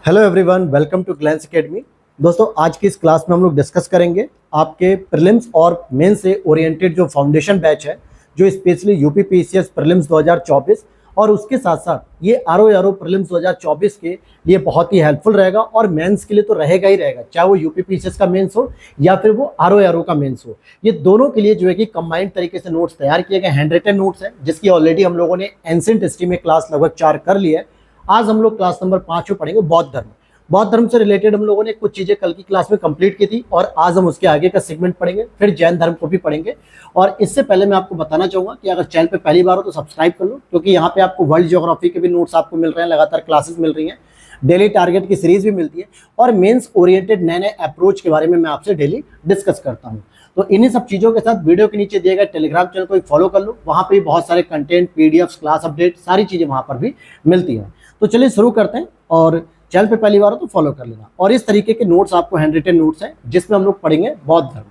Hello everyone, welcome to Glance academy. दोस्तों, आज की इस क्लास में हम लोग डिस्कस करेंगे आपके प्रीलिम्स और मेन से ओरिएंटेड जो फाउंडेशन बैच है, जो स्पेशली यूपी पीसीएस प्रीलिम्स 2024 और उसके साथ साथ ये आरओ प्रीलिम्स 2024 के लिए बहुत ही हेल्पफुल रहेगा और मेंस के लिए तो रहेगा ही रहेगा, चाहे वो यूपी पीसीएस का मेंस हो या फिर वो आरओ का मेंस हो। ये दोनों के लिए जो है कि कंबाइंड तरीके से नोट्स तैयार किए गए, हैंड रिटन नोट्स हैं, जिसकी ऑलरेडी हम लोगों ने एंशिएंट हिस्ट्री में क्लास लगभग 4 कर ली है। आज हम लोग क्लास नंबर 5 में पढ़ेंगे बौद्ध धर्म। बौद्ध धर्म से रिलेटेड हम लोगों ने कुछ चीजें कल की क्लास में कंप्लीट की थी और आज हम उसके आगे का सेगमेंट पढ़ेंगे, फिर जैन धर्म को भी पढ़ेंगे। और इससे पहले मैं आपको बताना चाहूंगा कि अगर चैनल पे पहली बार हो तो सब्सक्राइब कर लो, क्योंकि यहाँ पे आपको वर्ल्ड ज्योग्राफी के भी नोट्स आपको मिल रहे हैं, लगातार क्लासेस मिल रही हैं, डेली टारगेट की सीरीज भी मिलती है और मेंस ओरिएंटेड नए नए अप्रोच के बारे में मैं आपसे डेली डिस्कस करता हूँ। तो इन्हीं सब चीज़ों के साथ वीडियो के नीचे दिए गए टेलीग्राम चैनल को भी फॉलो कर लो, वहाँ पे बहुत सारे कंटेंट, पीडीएफ्स, क्लास अपडेट, सारी चीज़ें वहाँ पर भी मिलती हैं। तो चलिए शुरू करते हैं और चैनल पे पहली बार हो तो फॉलो कर लेना। और इस तरीके के नोट्स आपको हैंड रिटन नोट्स हैं, जिसमें हम लोग पढ़ेंगे बौद्ध धर्म।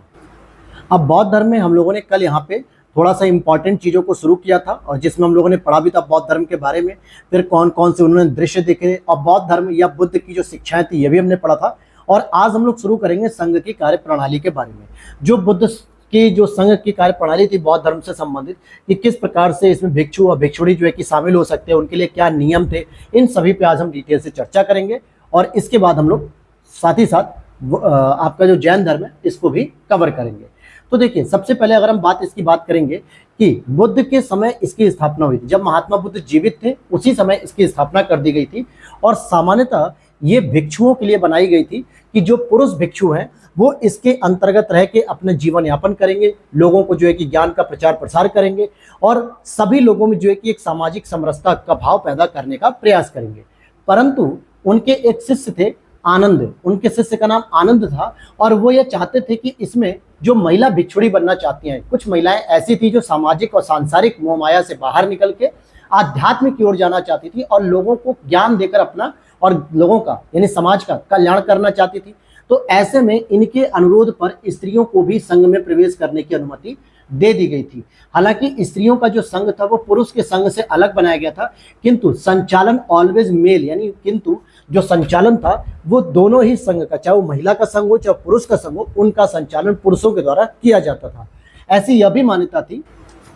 अब बौद्ध धर्म में हम लोगों ने कल यहाँ पे थोड़ा सा इंपॉर्टेंट चीज़ों को शुरू किया था और जिसमें हम लोगों ने पढ़ा भी था बौद्ध धर्म के बारे में, फिर कौन कौन से उन्होंने दृश्य देखे और बौद्ध धर्म या बुद्ध की जो शिक्षाएं थी ये भी हमने पढ़ा था। और आज हम लोग शुरू करेंगे संघ की कार्य प्रणाली के बारे में, जो बुद्ध की जो संघ की कार्य प्रणाली थी बौद्ध धर्म से संबंधित, कि किस प्रकार से इसमें भिक्षु और भिक्षुणी जो है कि शामिल हो सकते हैं, उनके लिए क्या नियम थे, इन सभी पे आज हम डिटेल से चर्चा करेंगे। और इसके बाद हम लोग साथ ही साथ आपका जो जैन धर्म है इसको भी कवर करेंगे। तो देखिए, सबसे पहले अगर हम इसकी बात करेंगे कि बुद्ध के समय इसकी स्थापना हुई थी, जब महात्मा बुद्ध जीवित थे उसी समय इसकी स्थापना कर दी गई थी। और सामान्यतः ये भिक्षुओं के लिए बनाई गई थी कि जो पुरुष भिक्षु हैं वो इसके अंतर्गत रह के अपना जीवन यापन करेंगे, लोगों को जो है कि ज्ञान का प्रचार प्रसार करेंगे और सभी लोगों में जो है कि एक सामाजिक समरसता का भाव पैदा करने का प्रयास करेंगे। परंतु उनके एक शिष्य थे आनंद, उनके शिष्य का नाम आनंद था और वो ये चाहते थे कि इसमें जो महिला भिक्षुणी बनना चाहती हैं, कुछ महिलाएं ऐसी थी जो सामाजिक और सांसारिक मोह माया से बाहर निकल के आध्यात्म की ओर जाना चाहती थी और लोगों को ज्ञान देकर अपना और लोगों का यानी समाज का कल्याण करना चाहती थी। तो ऐसे में इनके अनुरोध पर स्त्रियों को भी संघ में प्रवेश करने की अनुमति दे दी गई थी। हालांकि स्त्रियों का जो संघ था वो पुरुष के संघ से अलग बनाया गया था, किंतु संचालन ऑलवेज मेल, यानी किंतु जो संचालन था वो दोनों ही संघ का, चाहे वो महिला का संघ हो चाहे पुरुष का संघ हो, उनका संचालन पुरुषों के द्वारा किया जाता था। ऐसी यह भी मान्यता थी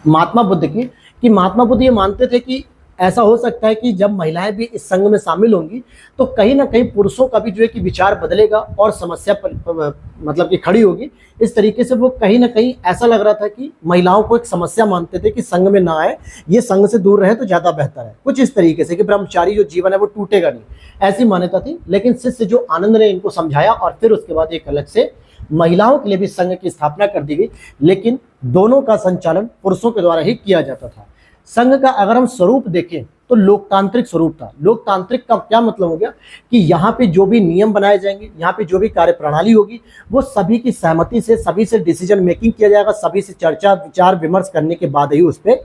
महात्मा बुद्ध की कि महात्मा बुद्ध ये मानते थे कि ऐसा हो सकता है कि जब महिलाएं भी इस संघ में शामिल होंगी तो कहीं ना कहीं पुरुषों का भी जो है कि विचार बदलेगा और समस्या मतलब कि खड़ी होगी। इस तरीके से वो कहीं ना कहीं ऐसा लग रहा था कि महिलाओं को एक समस्या मानते थे कि संघ में ना आए, ये संघ से दूर रहे तो ज़्यादा बेहतर है, कुछ इस तरीके से कि ब्रह्मचारी जो जीवन है वो टूटेगा नहीं, ऐसी मान्यता थी। लेकिन शिष्य जो आनंद ने इनको समझाया और फिर उसके बाद एक अलग से महिलाओं के लिए भी संघ की स्थापना कर दी गई, लेकिन दोनों का संचालन पुरुषों के द्वारा ही किया जाता था। संघ का अगर हम स्वरूप देखें तो लोकतांत्रिक स्वरूप था। लोकतांत्रिक का क्या मतलब हो गया कि यहाँ पे जो भी नियम बनाए जाएंगे, यहाँ पे जो भी कार्य प्रणाली होगी वो सभी की सहमति से, सभी से डिसीजन मेकिंग किया जाएगा, सभी से चर्चा विचार विमर्श करने के बाद ही उस पर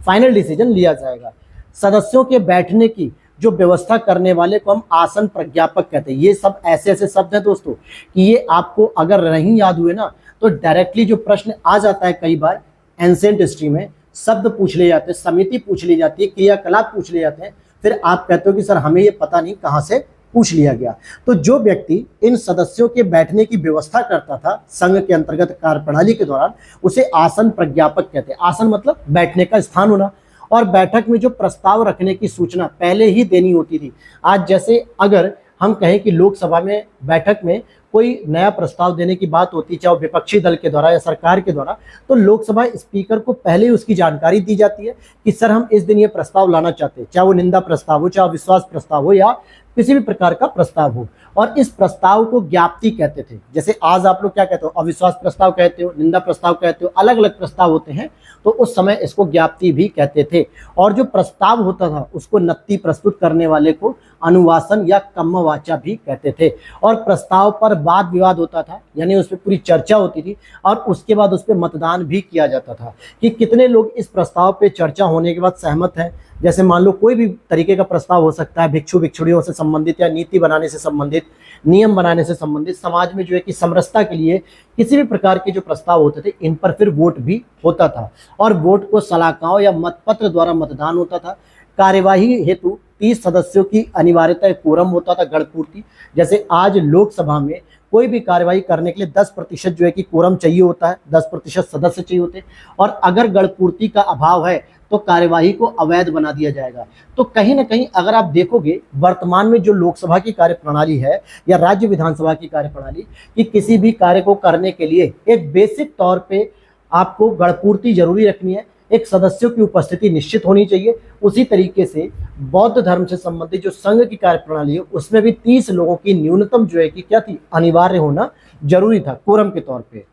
फाइनल डिसीजन लिया जाएगा। सदस्यों के बैठने की जो व्यवस्था करने वाले को हम आसन प्रज्ञापक कहते हैं। ये सब ऐसे ऐसे शब्द हैं दोस्तों कि ये आपको अगर नहीं याद हुए ना तो डायरेक्टली जो प्रश्न आ जाता है कई बार एंशिएंट हिस्ट्री में, शब्द पूछ ले जाते हैं, समिति पूछ ली जाती है, क्रियाकलाप पूछ ले जाते हैं, फिर आप कहते हो कि सर हमें ये पता नहीं कहाँ से पूछ लिया गया। तो जो व्यक्ति इन सदस्यों के बैठने की व्यवस्था करता था संघ के अंतर्गत कार्यप्रणाली के दौरान, उसे आसन प्रज्ञापक कहते हैं। आसन मतलब बैठने का स्थान होना और बैठक में जो प्रस्ताव रखने की सूचना पहले ही देनी होती थी। आज जैसे अगर हम कहें कि लोकसभा में बैठक में कोई नया प्रस्ताव देने की बात होती, चाहे विपक्षी दल के द्वारा या सरकार के द्वारा, तो लोकसभा स्पीकर को पहले ही उसकी जानकारी दी जाती है कि सर हम इस दिन ये प्रस्ताव लाना चाहते हैं, चाहे वो निंदा प्रस्ताव हो, चाहे विश्वास प्रस्ताव हो या किसी भी प्रकार का प्रस्ताव हो। और इस प्रस्ताव को ज्ञाप्ति कहते थे। जैसे आज आप लोग क्या कहते हो, अविश्वास प्रस्ताव कहते हो, निंदा प्रस्ताव कहते हो, अलग अलग प्रस्ताव होते हैं, तो उस समय इसको ज्ञाप्ति भी कहते थे। और जो प्रस्ताव होता था उसको नत्ती प्रस्तुत करने वाले को अनुवासन या कम्मवाचा भी कहते थे। और प्रस्ताव पर वाद विवाद होता था, यानी उस पर पूरी चर्चा होती थी और उसके बाद उस पर मतदान भी किया जाता था कि कितने लोग इस प्रस्ताव पे चर्चा होने के बाद सहमत हैं। जैसे मान लो कोई भी तरीके का प्रस्ताव हो सकता है, भिक्षु भिक्षुणियों से संबंधित या नीति बनाने से संबंधित, नियम बनाने से संबंधित, समाज में जो है कि समरसता के लिए किसी भी प्रकार के जो प्रस्ताव होते थे, इन पर फिर वोट भी होता था और वोट को सलाहकारों या मतपत्र द्वारा मतदान होता था। कार्यवाही हेतु 30 सदस्यों की अनिवार्यता कोरम होता था गणपूर्ति। जैसे आज लोकसभा में कोई भी कार्यवाही करने के लिए 10% जो है कि कोरम चाहिए होता है, 10% सदस्य चाहिए होते हैं, और अगर गणपूर्ति का अभाव है तो कार्यवाही को अवैध बना दिया जाएगा। तो कहीं ना कहीं अगर आप देखोगे वर्तमान में जो लोकसभा की कार्यप्रणाली है या राज्य विधानसभा की कार्यप्रणाली, कि किसी भी कार्य को करने के लिए एक बेसिक तौर पे आपको गणपूर्ति जरूरी रखनी है, एक सदस्यों की उपस्थिति निश्चित होनी चाहिए। उसी तरीके से बौद्ध धर्म से संबंधित जो संघ की कार्यप्रणाली है उसमें भी 30 लोगों की न्यूनतम जो है कि क्या थी, अनिवार्य होना जरूरी था कोरम के तौर पे।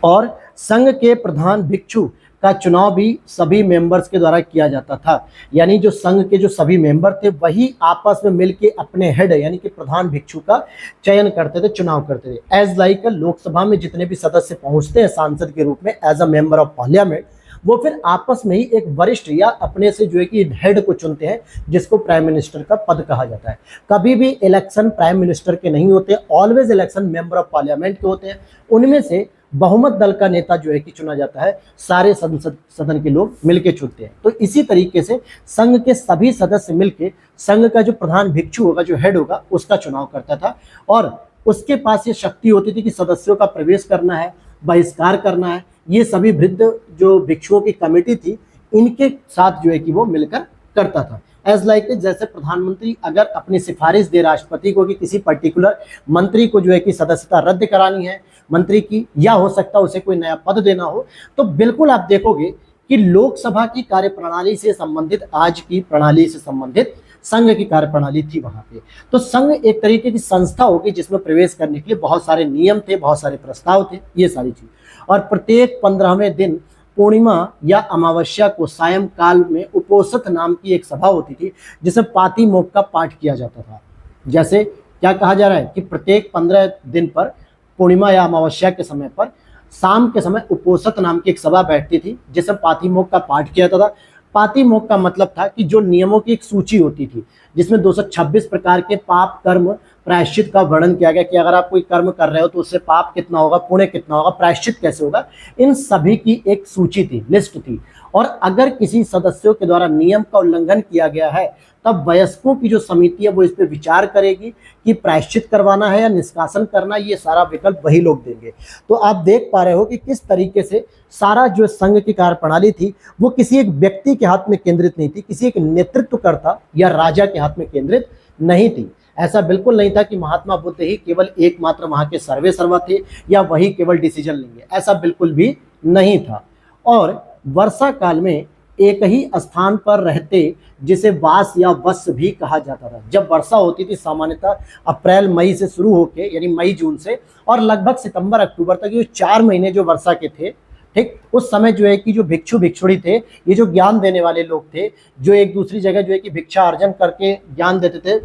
और संघ के प्रधान भिक्षु का चुनाव भी सभी मेंबर्स के द्वारा किया जाता था, यानी जो संघ के जो सभी मेंबर थे वही आपस में मिलके अपने हेड यानी कि प्रधान भिक्षु का चयन करते थे, चुनाव करते थे। एज लाइक लोकसभा में जितने भी सदस्य पहुंचते हैं सांसद के रूप में as a member of parliament, वो फिर आपस में ही एक वरिष्ठ या अपने से जो है कि हेड को चुनते हैं, जिसको प्राइम मिनिस्टर का पद कहा जाता है। कभी भी इलेक्शन प्राइम मिनिस्टर के नहीं होते, always election member of parliament के होते हैं। उनमें से बहुमत दल का नेता जो है कि चुना जाता है, सारे सदन के लोग मिलके चुनते हैं। तो इसी तरीके से संघ के सभी सदस्य मिलके संघ का जो प्रधान भिक्षु होगा, जो हेड होगा, उसका चुनाव करता था। और उसके पास ये शक्ति होती थी कि सदस्यों का प्रवेश करना है, बहिष्कार करना है, ये सभी वृद्ध जो भिक्षुओं की कमेटी थी इनके साथ जो है कि वो मिलकर करता था। एज लाइक जैसे प्रधानमंत्री अगर अपनी सिफारिश दे राष्ट्रपति को कि किसी पर्टिकुलर मंत्री को जो है कि सदस्यता रद्द करानी है मंत्री की, या हो सकता है उसे कोई नया पद देना हो, तो बिल्कुल आप देखोगे कि लोकसभा की कार्यप्रणाली से संबंधित, आज की प्रणाली से संबंधित संघ की कार्यप्रणाली थी वहां पे। तो संघ एक तरीके की संस्था होगी जिसमें प्रवेश करने के लिए बहुत सारे नियम थे, बहुत सारे प्रस्ताव थे, ये सारी चीज। और प्रत्येक 15वें दिन पूर्णिमा या अमावस्या को सायंकाल में उपोषित नाम की एक सभा होती थी जिसमें पाती मोक्ष का पाठ किया जाता था। जैसे क्या कहा जा रहा है कि प्रत्येक 15 दिन पर पूर्णिमा या अमावस्या के समय पर शाम के समय उपोषित नाम की एक सभा बैठती थी जिसमें पाती मोक्ष का पाठ किया जाता था। पाती मोक्ष का मतलब था कि जो नियमों की एक सूची होती थी जिसमें 226 प्रकार के पाप कर्म प्रायश्चित का वर्णन किया गया कि अगर आप कोई कर्म कर रहे हो तो उससे पाप कितना होगा, पुण्य कितना होगा, प्रायश्चित कैसे होगा, इन सभी की एक सूची थी, लिस्ट थी। और अगर किसी सदस्यों के द्वारा नियम का उल्लंघन किया गया है तब वयस्कों की जो समिति है वो इस पर विचार करेगी कि प्रायश्चित करवाना है या निष्कासन करना, ये सारा विकल्प वही लोग देंगे। तो आप देख पा रहे हो कि किस तरीके से सारा जो संघ की कार्यप्रणाली थी वो किसी एक व्यक्ति के हाथ में केंद्रित नहीं थी, किसी एक नेतृत्वकर्ता या राजा के हाथ में केंद्रित नहीं थी। ऐसा बिल्कुल नहीं था कि महात्मा बुद्ध ही केवल एकमात्र वहां के सर्वे सर्वा थे या वही केवल डिसीजन लेंगे, ऐसा बिल्कुल भी नहीं था। और वर्षा काल में एक ही स्थान पर रहते जिसे वास या वस भी कहा जाता था। जब वर्षा होती थी सामान्यतः अप्रैल मई से शुरू होके, यानी मई जून से, और लगभग सितंबर अक्टूबर तक, ये 4 महीने जो वर्षा के थे, ठीक, उस समय जो है कि जो भिक्षु भिक्षुणी थे, ये जो ज्ञान देने वाले लोग थे, जो एक दूसरी जगह जो है कि भिक्षा अर्जन करके ज्ञान देते थे,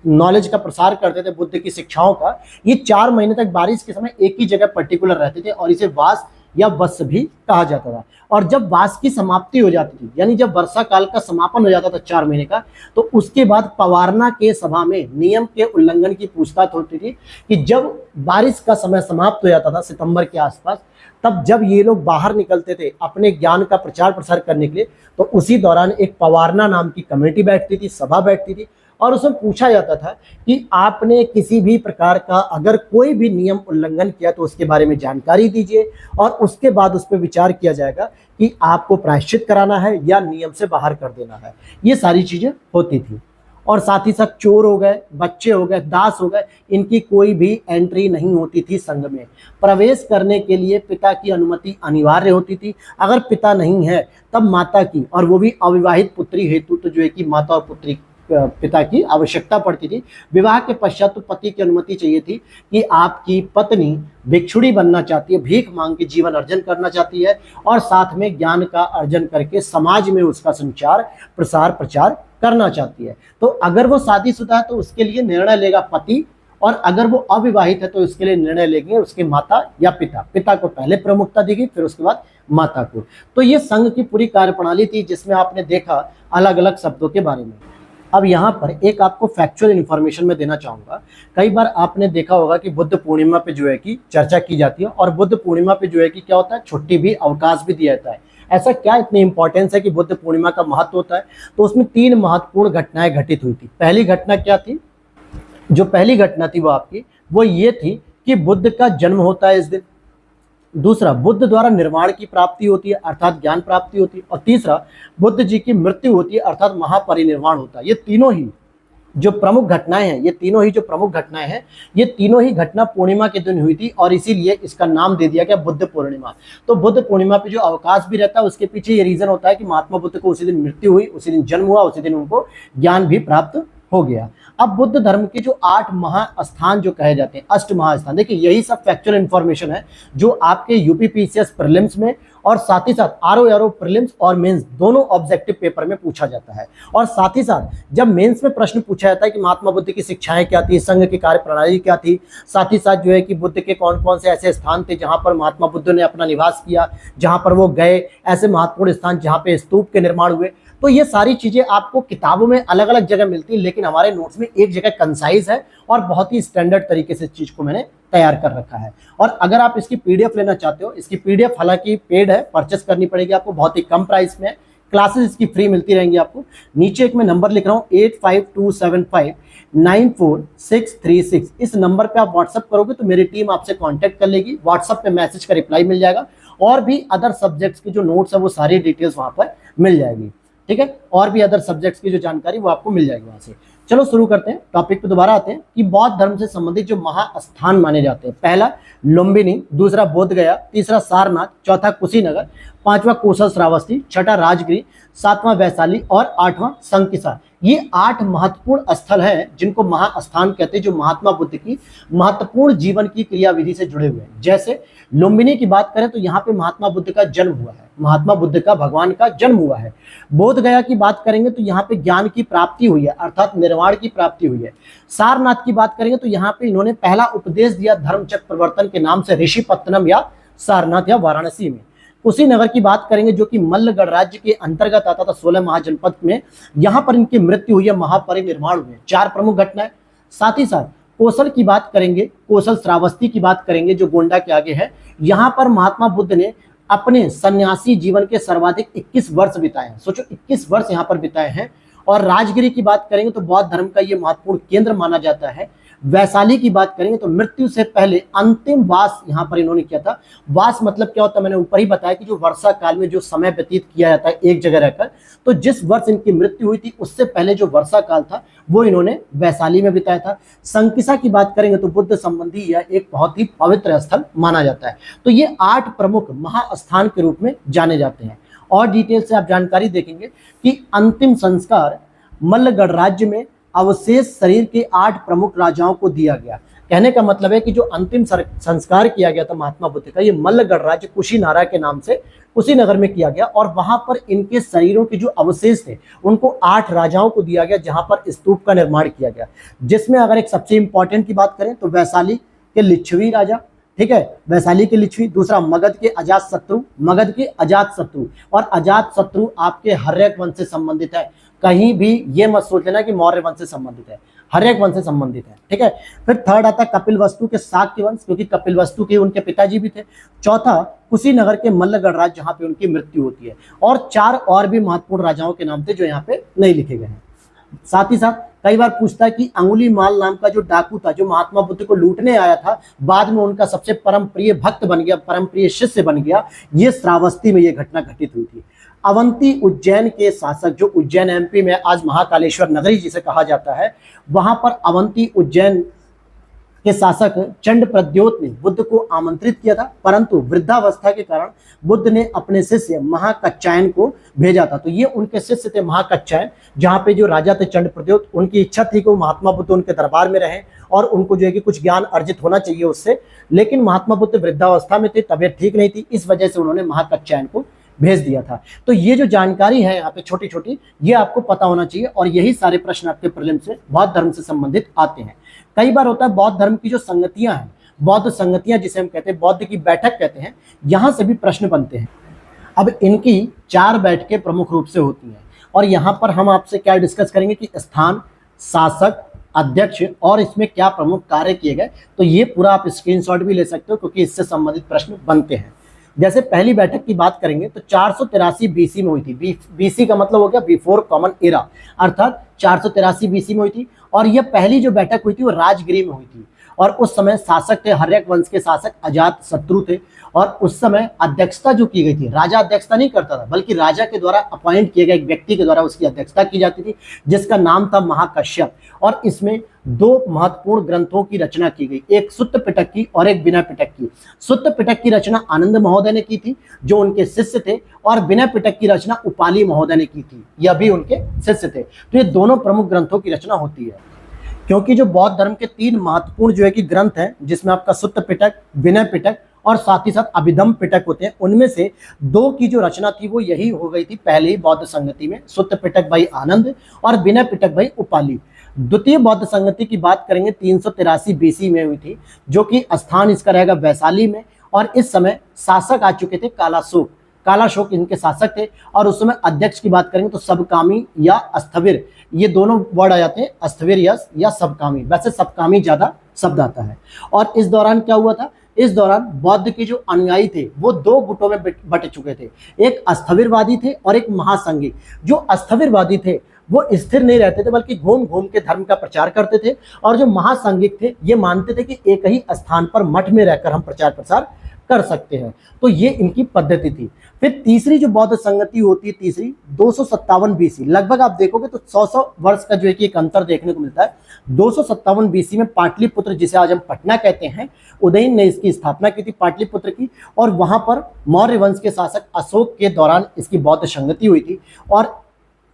नॉलेज का प्रसार करते थे, बुद्ध की शिक्षाओं का, ये 4 महीने तक बारिश के समय एक ही जगह पर्टिकुलर रहते थे और इसे वास या वस भी कहा जाता था। और जब वास की समाप्ति हो जाती थी, यानी जब वर्षा काल का समापन हो जाता था 4 महीने का, तो उसके बाद पवारना के सभा में नियम के उल्लंघन की पूछताछ होती थी कि जब बारिश का समय समाप्त हो जाता था सितंबर के आसपास, तब जब ये लोग बाहर निकलते थे अपने ज्ञान का प्रचार प्रसार करने के लिए, तो उसी दौरान एक पवारना नाम की कमेटी बैठती थी, सभा बैठती थी, और उसमें पूछा जाता था कि आपने किसी भी प्रकार का अगर कोई भी नियम उल्लंघन किया तो उसके बारे में जानकारी दीजिए, और उसके बाद उस पर विचार किया जाएगा कि आपको प्रायश्चित कराना है या नियम से बाहर कर देना है। ये सारी चीजें होती थी। और साथ ही साथ चोर हो गए, बच्चे हो गए, दास हो गए, इनकी कोई भी एंट्री नहीं होती थी संघ में। प्रवेश करने के लिए पिता की अनुमति अनिवार्य होती थी। अगर पिता नहीं है तब माता की, और वो भी अविवाहित पुत्री हेतु, तो जो है कि माता और पुत्री पिता की आवश्यकता पड़ती थी। विवाह के पश्चात तो पति की अनुमति चाहिए थी कि आपकी पत्नी भिक्षुणी बनना चाहती है, भीख मांग के जीवन अर्जन करना चाहती है, और साथ में ज्ञान का अर्जन करके समाज में उसका संचार प्रसार प्रचार करना चाहती है। तो अगर वो शादीशुदा है तो उसके लिए निर्णय लेगा पति, और अगर वो अविवाहित है तो इसके लिए निर्णय लेंगे उसके माता या पिता। पिता को पहले प्रमुखता दी गई, फिर उसके बाद माता को। तो ये संघ की पूरी कार्यप्रणाली थी जिसमें आपने देखा अलग अलग शब्दों के बारे में। अब यहाँ पर एक आपको फैक्चुअल इन्फॉर्मेशन में देना चाहूँगा। कई बार आपने देखा होगा कि बुद्ध पूर्णिमा पे जो है कि चर्चा की जाती है, और बुद्ध पूर्णिमा पे जो है कि क्या होता है, छुट्टी भी, अवकाश भी दिया जाता है। ऐसा क्या इतनी इंपॉर्टेंस है कि बुद्ध पूर्णिमा का महत्व होता है? तो उसमें 3 महत्वपूर्ण घटनाएं घटित हुई थी। पहली घटना क्या थी? जो पहली घटना थी वो आपकी वो ये थी कि बुद्ध का जन्म होता है इस दिन। दूसरा, बुद्ध द्वारा निर्वाण की प्राप्ति होती है अर्थात ज्ञान प्राप्ति होती है। और तीसरा, बुद्ध जी की मृत्यु होती है अर्थात महापरिनिर्वाण होता है। ये तीनों ही जो प्रमुख घटनाएं हैं, ये तीनों ही जो प्रमुख घटनाएं हैं, ये तीनों ही घटना पूर्णिमा के दिन हुई थी और इसीलिए इसका नाम दे दिया गया बुद्ध पूर्णिमा। तो बुद्ध पूर्णिमा पे जो अवकाश भी रहता है उसके पीछे ये रीजन होता है कि महात्मा बुद्ध को उसी दिन मृत्यु हुई, उसी दिन जन्म हुआ, उसी दिन उनको ज्ञान भी प्राप्त हो गया। अब बुद्ध धर्म के जो 8 महास्थान जो कहे जाते हैं, अष्ट महास्थान, देखिए यही सब फैक्चुअल इंफॉर्मेशन है जो आपके यूपीपीसीएस प्रीलिम्स में और साथ ही साथ आरओ एरो प्रीलिम्स और मेंस दोनों ऑब्जेक्टिव पेपर में पूछा जाता है। और साथ ही साथ जब मेंस में प्रश्न पूछा जाता है कि महात्मा बुद्ध की शिक्षाएं क्या थी, संघ की कार्य प्रणाली क्या थी, साथ ही साथ जो है कि बुद्ध के कौन कौन से ऐसे स्थान थे जहां पर महात्मा बुद्ध ने अपना निवास किया, जहां पर वो गए, ऐसे महत्वपूर्ण स्थान जहां पे स्तूप के निर्माण हुए, तो ये सारी चीजें आपको किताबों में अलग अलग जगह मिलती है, लेकिन हमारे नोट्स में एक जगह कंसाइज है और बहुत ही स्टैंडर्ड तरीके से इस चीज को मैंने तैयार कर रखा है। और अगर आप इसकी पीडीएफ लेना चाहते हो, इसकी पीडीएफ हालांकि पेड है, परचेस करनी पड़ेगी आपको, बहुत ही कम प्राइस में। क्लासेस इसकी फ्री मिलती रहेंगी आपको। नीचे एक मैं नंबर लिख रहा हूँ 8527594636। इस नंबर पे आप व्हाट्सअप करोगे तो मेरी टीम आपसे कांटेक्ट कर लेगी, व्हाट्सअप पे मैसेज का रिप्लाई मिल जाएगा और भी अदर सब्जेक्ट्स की जो नोट्स है वो सारी डिटेल्स वहां पर मिल जाएगी, ठीक है। और भी अदर सब्जेक्ट्स की जो जानकारी वो आपको मिल जाएगी वहां से। चलो शुरू करते हैं, टॉपिक पे दोबारा आते हैं कि बौद्ध धर्म से संबंधित जो महास्थान माने जाते हैं। पहला लुम्बिनी, दूसरा बोध गया, तीसरा सारनाथ, चौथा कुशीनगर, पांचवा कौशल श्रावस्ती, छठा राजगिरी, सातवां वैशाली और आठवां संकिसा। ये 8 महत्वपूर्ण स्थल हैं जिनको महास्थान कहते हैं, जो महात्मा बुद्ध की महत्वपूर्ण जीवन की क्रियाविधि से जुड़े हुए हैं। जैसे लुम्बिनी की बात करें तो यहाँ पे महात्मा बुद्ध का जन्म हुआ है, महात्मा बुद्ध का भगवान का जन्म हुआ है। बोध गया की बात करेंगे तो यहाँ पे ज्ञान की प्राप्ति हुई है अर्थात निर्वाण की प्राप्ति हुई है। सारनाथ की बात करेंगे तो यहाँ पे इन्होंने पहला उपदेश दिया धर्मचक्र प्रवर्तन के नाम से ऋषिपत्तनम या सारनाथ या वाराणसी में। कुशीनगर की बात करेंगे जो कि मल्लगढ़ राज्य के अंतर्गत आता था 16 महाजनपद में, यहाँ पर इनकी मृत्यु हुई है, महापरिनिर्वाण हुए। 4 प्रमुख घटनाएं। साथ ही साथ कौशल की बात करेंगे, कौशल श्रावस्ती की बात करेंगे जो गोंडा के आगे है, यहाँ पर महात्मा बुद्ध ने अपने सन्यासी जीवन के सर्वाधिक 21 वर्ष बिताए हैं। सोचो 21 वर्ष यहाँ पर बिताए हैं। और राजगिरी की बात करेंगे तो बौद्ध धर्म का ये महत्वपूर्ण केंद्र माना जाता है। वैशाली की बात करेंगे तो मृत्यु से पहले अंतिम वास यहाँ पर इन्होंने किया था। वास मतलब क्या होता है, मैंने ऊपर ही बताया कि जो वर्षा काल में जो समय व्यतीत किया जाता है एक जगह रहकर, तो जिस वर्ष इनकी मृत्यु हुई थी उससे पहले जो वर्षा काल था वो इन्होंने वैशाली में बिताया था। संकिसा की बात करेंगे तो बुद्ध संबंधी यह एक बहुत ही पवित्र स्थल माना जाता है। तो ये 8 प्रमुख महास्थान के रूप में जाने जाते हैं। और डिटेल से आप जानकारी देखेंगे कि अंतिम संस्कार मल्लगढ़ राज्य में अवशेष शरीर के 8 प्रमुख राजाओं को दिया गया। कहने का मतलब है कि जो अंतिम संस्कार किया गया था महात्मा बुद्ध का, ये मल्लगढ़ राज्य कुशीनारा के नाम से कुशीनगर में किया गया और वहां पर इनके शरीरों के जो अवशेष थे उनको 8 राजाओं को दिया गया, जहां पर स्तूप का निर्माण किया गया। जिसमें अगर एक सबसे इंपॉर्टेंट की बात करें तो वैशाली के लिच्छवी राजा, ठीक है, वैशाली के लिच्छवी। दूसरा मगध के अजात शत्रु, मगध के अजात शत्रु, और अजात शत्रु आपके हर्यक वंश से संबंधित है। कहीं भी ये मत सोच लेना कि मौर्य वंश से संबंधित है, हर्यक वंश से संबंधित है, ठीक है। फिर थर्ड आता है कपिलवस्तु के शाक्य वंश, क्योंकि कपिलवस्तु के उनके पिताजी भी थे। चौथा कुशीनगर के मल्लगढ़ राज्य, जहां पे उनकी मृत्यु होती है। और 4 और भी महत्वपूर्ण राजाओं के नाम थे जो यहाँ पे नहीं लिखे गए हैं। साथ ही साथ कई बार पूछता है कि अंगुलीमाल नाम का जो डाकू था, जो महात्मा बुद्ध को लूटने आया था, बाद में उनका सबसे परम प्रिय भक्त बन गया, परम प्रिय शिष्य बन गया। ये श्रावस्ती में ये घटना घटित हुई थी। अवंती उज्जैन के शासक, जो उज्जैन एमपी में आज महाकालेश्वर नगरी जिसे कहा जाता है, वहां पर अवंती उज्जैन के शासक चंड प्रद्योत ने बुद्ध को आमंत्रित किया था, परंतु वृद्धावस्था के कारण बुद्ध ने अपने शिष्य महाकच्चायन को भेजा था। तो ये उनके शिष्य थे महाकच्चायन, जहाँ पे जो राजा थे चंड प्रद्योत, उनकी इच्छा थी कि महात्मा बुद्ध उनके दरबार में रहें और उनको जो है कि कुछ ज्ञान अर्जित होना चाहिए उससे, लेकिन महात्मा बुद्ध वृद्धावस्था में थे, तबियत ठीक नहीं थी, इस वजह से उन्होंने महाकच्चायन को भेज दिया था। तो ये जो जानकारी है यहाँ पे छोटी छोटी, ये आपको पता होना चाहिए और यही सारे प्रश्न आपके प्रीलिम्स से बौद्ध धर्म से संबंधित आते हैं। कई बार होता है बौद्ध धर्म की जो संगतियां हैं, बौद्ध संगतियां जिसे हम कहते हैं, बौद्ध की बैठक कहते हैं, यहाँ से भी प्रश्न बनते हैं। अब इनकी 4 बैठकें प्रमुख रूप से होती हैं और यहाँ पर हम आपसे क्या डिस्कस करेंगे कि स्थान, शासक, अध्यक्ष और इसमें क्या प्रमुख कार्य किए गए। तो ये पूरा आप स्क्रीनशॉट भी ले सकते हो क्योंकि इससे संबंधित प्रश्न बनते हैं। जैसे पहली बैठक की बात करेंगे तो 483 बीसी में हुई थी। बीसी का मतलब हो गया बिफोर कॉमन एरा, अर्थात 483 बीसी में हुई थी। और यह पहली जो बैठक हुई थी वो राजगिरी में हुई थी। और उस समय शासक थे, हर्यक वंश के शासक अजात शत्रु थे। और उस समय अध्यक्षता जो की गई थी, राजा अध्यक्षता नहीं करता था, बल्कि राजा के द्वारा अपॉइंट किए गए एक व्यक्ति के द्वारा उसकी अध्यक्षता की जाती थी, जिसका नाम था महाकश्यप। और इसमें दो महत्वपूर्ण ग्रंथों की रचना की गई, एक सुत्त पिटक की और एक विनय पिटक की। सुत्त पिटक की रचना आनंद महोदय ने की थी, जो उनके शिष्य थे, और विनय पिटक की रचना उपाली महोदय ने की थी, यह भी उनके शिष्य थे। तो ये दोनों प्रमुख ग्रंथों की रचना होती है। क्योंकि जो बौद्ध धर्म के तीन महत्वपूर्ण जो है कि ग्रंथ हैं, जिसमें आपका सुत्त पिटक, विनय पिटक और साथ ही साथ अभिधम्म पिटक होते हैं, उनमें से दो की जो रचना थी वो यही हो गई थी पहले ही बौद्ध संगति में, सुत्त पिटक भाई आनंद और विनय पिटक भाई उपाली। द्वितीय बौद्ध संगति की बात करेंगे 383 बीसी में हुई थी, जो कि स्थान इसका रहेगा वैशाली में। और इस समय शासक आ चुके थे कालाशोक, कालाशोक इनके शासक थे। और उस समय अध्यक्ष की बात करेंगे तो सबकामी या स्थविर, ये दोनों वर्ड आ जाते हैं, स्थविर या सबकामी। वैसे सबकामी ज्यादा शब्द आता है। और इस दौरान क्या हुआ था, इस दौरान बौद्ध के जो अनुयायी थे वो दो गुटों में बट चुके थे, एक स्थविरवादी थे और एक महासंघी। जो स्थविरवादी थे वो स्थिर नहीं रहते थे, बल्कि घूम घूम के धर्म का प्रचार करते थे। और जो महासंघिक थे ये मानते थे कि एक ही स्थान पर मठ में रहकर हम प्रचार प्रसार कर सकते हैं। तो ये इनकी पद्धति थी। फिर तीसरी जो बौद्ध संगति होती है, तीसरी 257 बीसी, लगभग आप देखोगे तो 100 वर्ष का जो है कि एक अंतर देखने को मिलता है। 257 बीसी में पाटलिपुत्र, जिसे आज हम पटना कहते हैं, उदयन ने इसकी स्थापना की थी पाटलिपुत्र की। और वहां पर मौर्य वंश के शासक अशोक के दौरान इसकी बौद्ध संगति हुई थी। और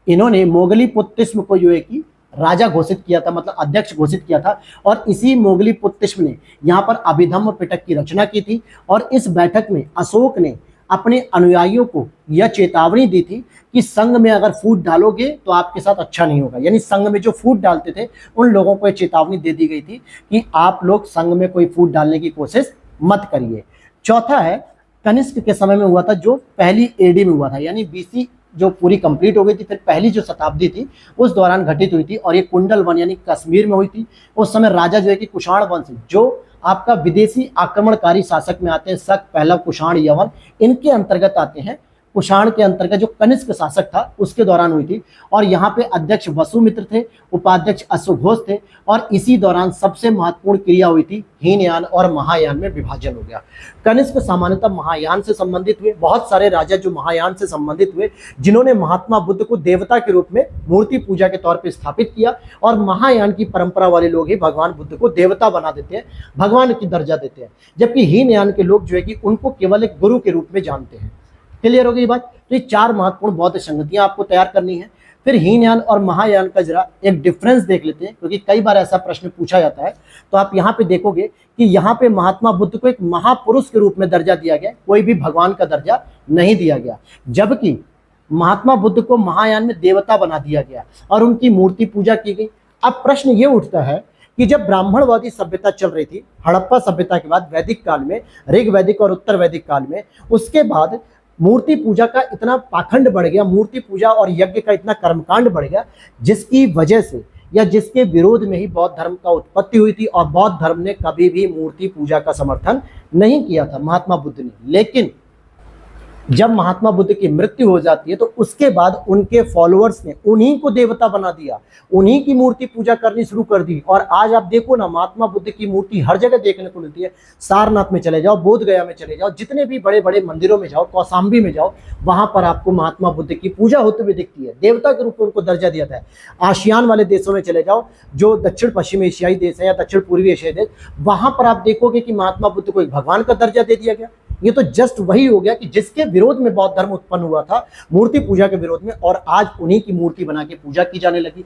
इन्होंने मोगली पुत्तिस्म को जो है कि राजा घोषित किया था, मतलब अध्यक्ष घोषित किया था। और इसी मोगली पुत्तिस्म ने यहाँ पर अभिधम्म पिटक की रचना की थी। और इस बैठक में अशोक ने अपने अनुयायियों को यह चेतावनी दी थी कि संघ में अगर फूट डालोगे तो आपके साथ अच्छा नहीं होगा। यानी संघ में जो फूट डालते थे उन लोगों को यह चेतावनी दे दी गई थी कि आप लोग संघ में कोई फूट डालने की कोशिश मत करिए। चौथा है कनिष्क के समय में हुआ था, जो पहली एडी में हुआ था, यानी बीसी जो पूरी कंप्लीट हो गई थी, फिर पहली जो शताब्दी थी उस दौरान घटित हुई थी। और ये कुंडल वन यानी कश्मीर में हुई थी। उस समय राजा जो है कि कुषाण वंश, जो आपका विदेशी आक्रमणकारी शासक में आते हैं, शक, पहलव, कुषाण, यवन, इनके अंतर्गत आते हैं। कुषाण के अंतर्गत जो कनिष्क शासक था उसके दौरान हुई थी। और यहाँ पे अध्यक्ष वसुमित्र थे, उपाध्यक्ष अश्वघोष थे। और इसी दौरान सबसे महत्वपूर्ण क्रिया हुई थी, हीनयान और महायान में विभाजन हो गया। कनिष्क सामान्यतः महायान से संबंधित हुए, बहुत सारे राजा जो महायान से संबंधित हुए, जिन्होंने महात्मा बुद्ध को देवता के रूप में मूर्ति पूजा के तौर पर स्थापित किया। और महायान की परंपरा वाले लोग ही भगवान बुद्ध को देवता बना देते हैं, भगवान की दर्जा देते हैं। जबकि हीनयान के लोग जो है कि उनको केवल एक गुरु के रूप में जानते हैं। क्लियर हो गई बात। तो ये चार महत्वपूर्ण बौद्ध संगतियां आपको तैयार करनी है। फिर हीनयान और महायान का जरा एक डिफरेंस देख लेते हैं, क्योंकि कई बार ऐसा प्रश्न पूछा जाता है। तो आप यहाँ पे देखोगे कि यहाँ पे महात्मा बुद्ध को एक महापुरुष के रूप में दर्जा दिया गया, कोई भी भगवान का दर्जा नहीं दिया गया। जबकि महात्मा बुद्ध को महायान में देवता बना दिया गया और उनकी मूर्ति पूजा की गई। अब प्रश्न ये उठता है कि जब ब्राह्मणवादी सभ्यता चल रही थी, हड़प्पा सभ्यता के बाद वैदिक काल में, ऋग वैदिक और उत्तर वैदिक काल में, उसके बाद मूर्ति पूजा का इतना पाखंड बढ़ गया, मूर्ति पूजा और यज्ञ का इतना कर्मकांड बढ़ गया, जिसकी वजह से या जिसके विरोध में ही बौद्ध धर्म का उत्पत्ति हुई थी। और बौद्ध धर्म ने कभी भी मूर्ति पूजा का समर्थन नहीं किया था महात्मा बुद्ध ने। लेकिन जब महात्मा बुद्ध की मृत्यु हो जाती है तो उसके बाद उनके फॉलोअर्स ने उन्हीं को देवता बना दिया, उन्हीं की मूर्ति पूजा करनी शुरू कर दी। और आज आप देखो ना, महात्मा बुद्ध की मूर्ति हर जगह देखने को मिलती है। सारनाथ में चले जाओ, बोध गया में चले जाओ, जितने भी बड़े बड़े मंदिरों में जाओ, कौशाम्बी में जाओ, वहां पर आपको महात्मा बुद्ध की पूजा होते हुए दिखती है। देवता के रूप में उनको दर्जा दिया था। आसियान वाले देशों में चले जाओ, जो दक्षिण पश्चिम एशियाई देश है या दक्षिण पूर्वी एशियाई देश, वहां पर आप देखोगे कि महात्मा बुद्ध को एक भगवान का दर्जा दे दिया गया। ये तो जस्ट वही हो गया कि जिसके विरोध में बौद्ध धर्म उत्पन्न हुआ था, मूर्ति पूजा के विरोध में, और आज उन्हीं की मूर्ति बना के पूजा की जाने लगी।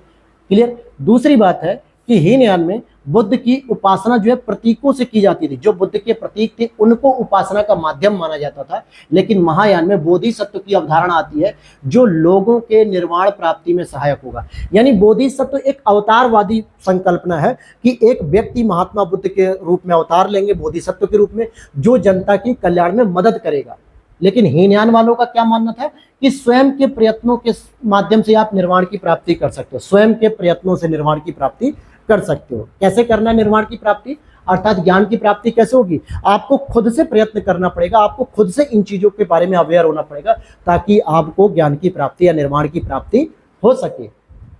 क्लियर। दूसरी बात है कि हीनयान में बुद्ध की उपासना जो है प्रतीकों से की जाती थी। जो बुद्ध के प्रतीक थे उनको उपासना का माध्यम माना जाता था। लेकिन महायान में बोधिसत्व की अवधारणा आती है, जो लोगों के निर्वाण प्राप्ति में सहायक होगा। यानी बोधिसत्व एक अवतारवादी संकल्पना है कि एक व्यक्ति महात्मा बुद्ध के रूप में अवतार लेंगे, बोधिसत्व के रूप में, जो जनता की कल्याण में मदद करेगा। लेकिन हीनयान वालों का क्या मानना था कि स्वयं के प्रयत्नों के माध्यम से आप निर्वाण की प्राप्ति कर सकते हो, स्वयं के प्रयत्नों से निर्वाण की प्राप्ति कर सकते हो। कैसे करना निर्वाण की प्राप्ति? अर्थात ज्ञान की प्राप्ति कैसे होगी, आपको खुद से प्रयत्न करना पड़ेगा, आपको खुद से इन चीजों के बारे में अवेयर होना पड़ेगा ताकि आपको ज्ञान की प्राप्ति या निर्माण की प्राप्ति हो सके।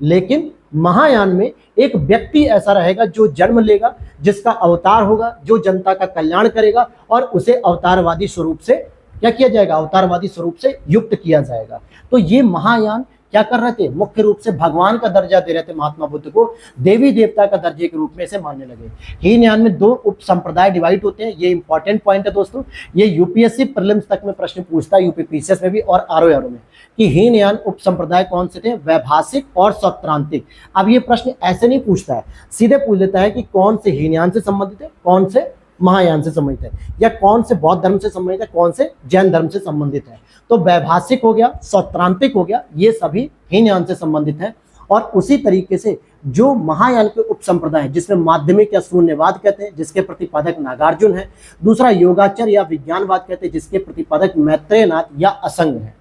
लेकिन महायान में एक व्यक्ति ऐसा रहेगा जो जन्म लेगा, जिसका अवतार होगा, जो जनता का कल्याण करेगा और उसे अवतारवादी स्वरूप से क्या किया जाएगा, अवतारवादी स्वरूप से युक्त किया जाएगा। तो ये महायान क्या कर रहे थे, मुख्य रूप से भगवान का दर्जा दे रहे थे महात्मा बुद्ध को, देवी देवता का दर्जे के रूप में इसे मानने लगे। हीनयान में 2 उप संप्रदाय डिवाइड होते हैं, ये इंपॉर्टेंट पॉइंट है दोस्तों, ये यूपीएससी प्रीलिम्स तक में प्रश्न पूछता है, यूपीपीसीएस में भी और आरओ में, कि हीनयान उप संप्रदाय कौन से थे, वैभाषिक और सौत्रांतिक। अब ये प्रश्न ऐसे नहीं पूछता है, सीधे पूछ लेता है कि कौन से हीनयान से संबंधित है, कौन से महायान से संबंधित है, या कौन से बौद्ध धर्म से संबंधित है, कौन से जैन धर्म से संबंधित है। तो वैभाषिक हो गया, सौत्रांतिक हो गया, ये सभी हीनयान से संबंधित हैं। और उसी तरीके से जो महायान के उप संप्रदाय हैं, जिसमें माध्यमिक या शून्यवाद कहते हैं, जिसके प्रतिपादक नागार्जुन है, दूसरा योगाचर या विज्ञानवाद कहते हैं, जिसके प्रतिपादक मैत्रेयनाथ या असंग है।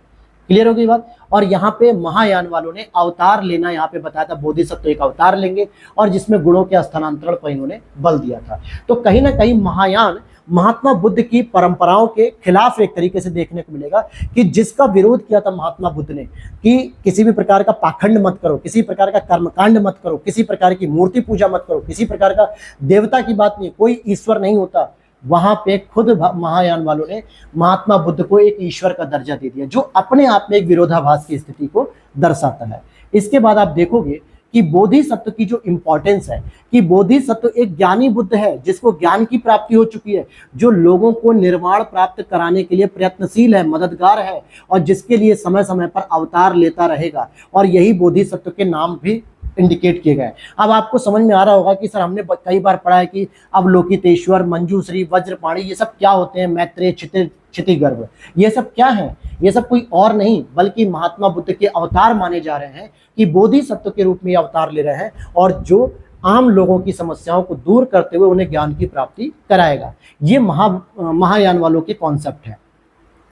क्लियर हो गई बात। और यहाँ पे महायान वालों ने अवतार लेना यहाँ पे बताया था, बोधिसत्व एक अवतार लेंगे और जिसमें गुणों के स्थानांतरण पर इन्होंने बल दिया था। तो कहीं ना कहीं महायान महात्मा बुद्ध की परंपराओं के खिलाफ एक तरीके से देखने को मिलेगा, कि जिसका विरोध किया था महात्मा बुद्ध ने कि किसी भी प्रकार का पाखंड मत करो, किसी प्रकार का कर्मकांड मत करो, किसी प्रकार की मूर्ति पूजा मत करो, किसी प्रकार का देवता की बात नहीं, कोई ईश्वर नहीं होता। वहां पे खुद महायान वालों ने महात्मा बुद्ध को एक ईश्वर का दर्जा दे दिया, जो अपने आप में एक विरोधाभास की स्थिति को दर्शाता है। इसके बाद आप देखोगे कि बोधिसत्व की जो इंपॉर्टेंस है, कि बोधिसत्व एक ज्ञानी बुद्ध है, जिसको ज्ञान की प्राप्ति हो चुकी है, जो लोगों को निर्वाण प्राप्त कराने के लिए प्रयत्नशील है, मददगार है, और जिसके लिए समय समय पर अवतार लेता रहेगा। और यही बोधिसत्व के नाम भी इंडिकेट किए गए। अब आपको समझ में आ रहा होगा कि सर हमने कई बार पढ़ा है कि अवलोकितेश्वर, मंजूश्री, वज्रपाणी, ये सब क्या होते हैं, मैत्रेय, क्षितिगर्भ, ये सब क्या है, ये सब कोई और नहीं बल्कि महात्मा बुद्ध के अवतार माने जा रहे हैं, कि बोधिसत्व के रूप में अवतार ले रहे हैं, और जो आम लोगों की समस्याओं को दूर करते हुए उन्हें ज्ञान की प्राप्ति कराएगा। ये महायान वालों के कॉन्सेप्ट है।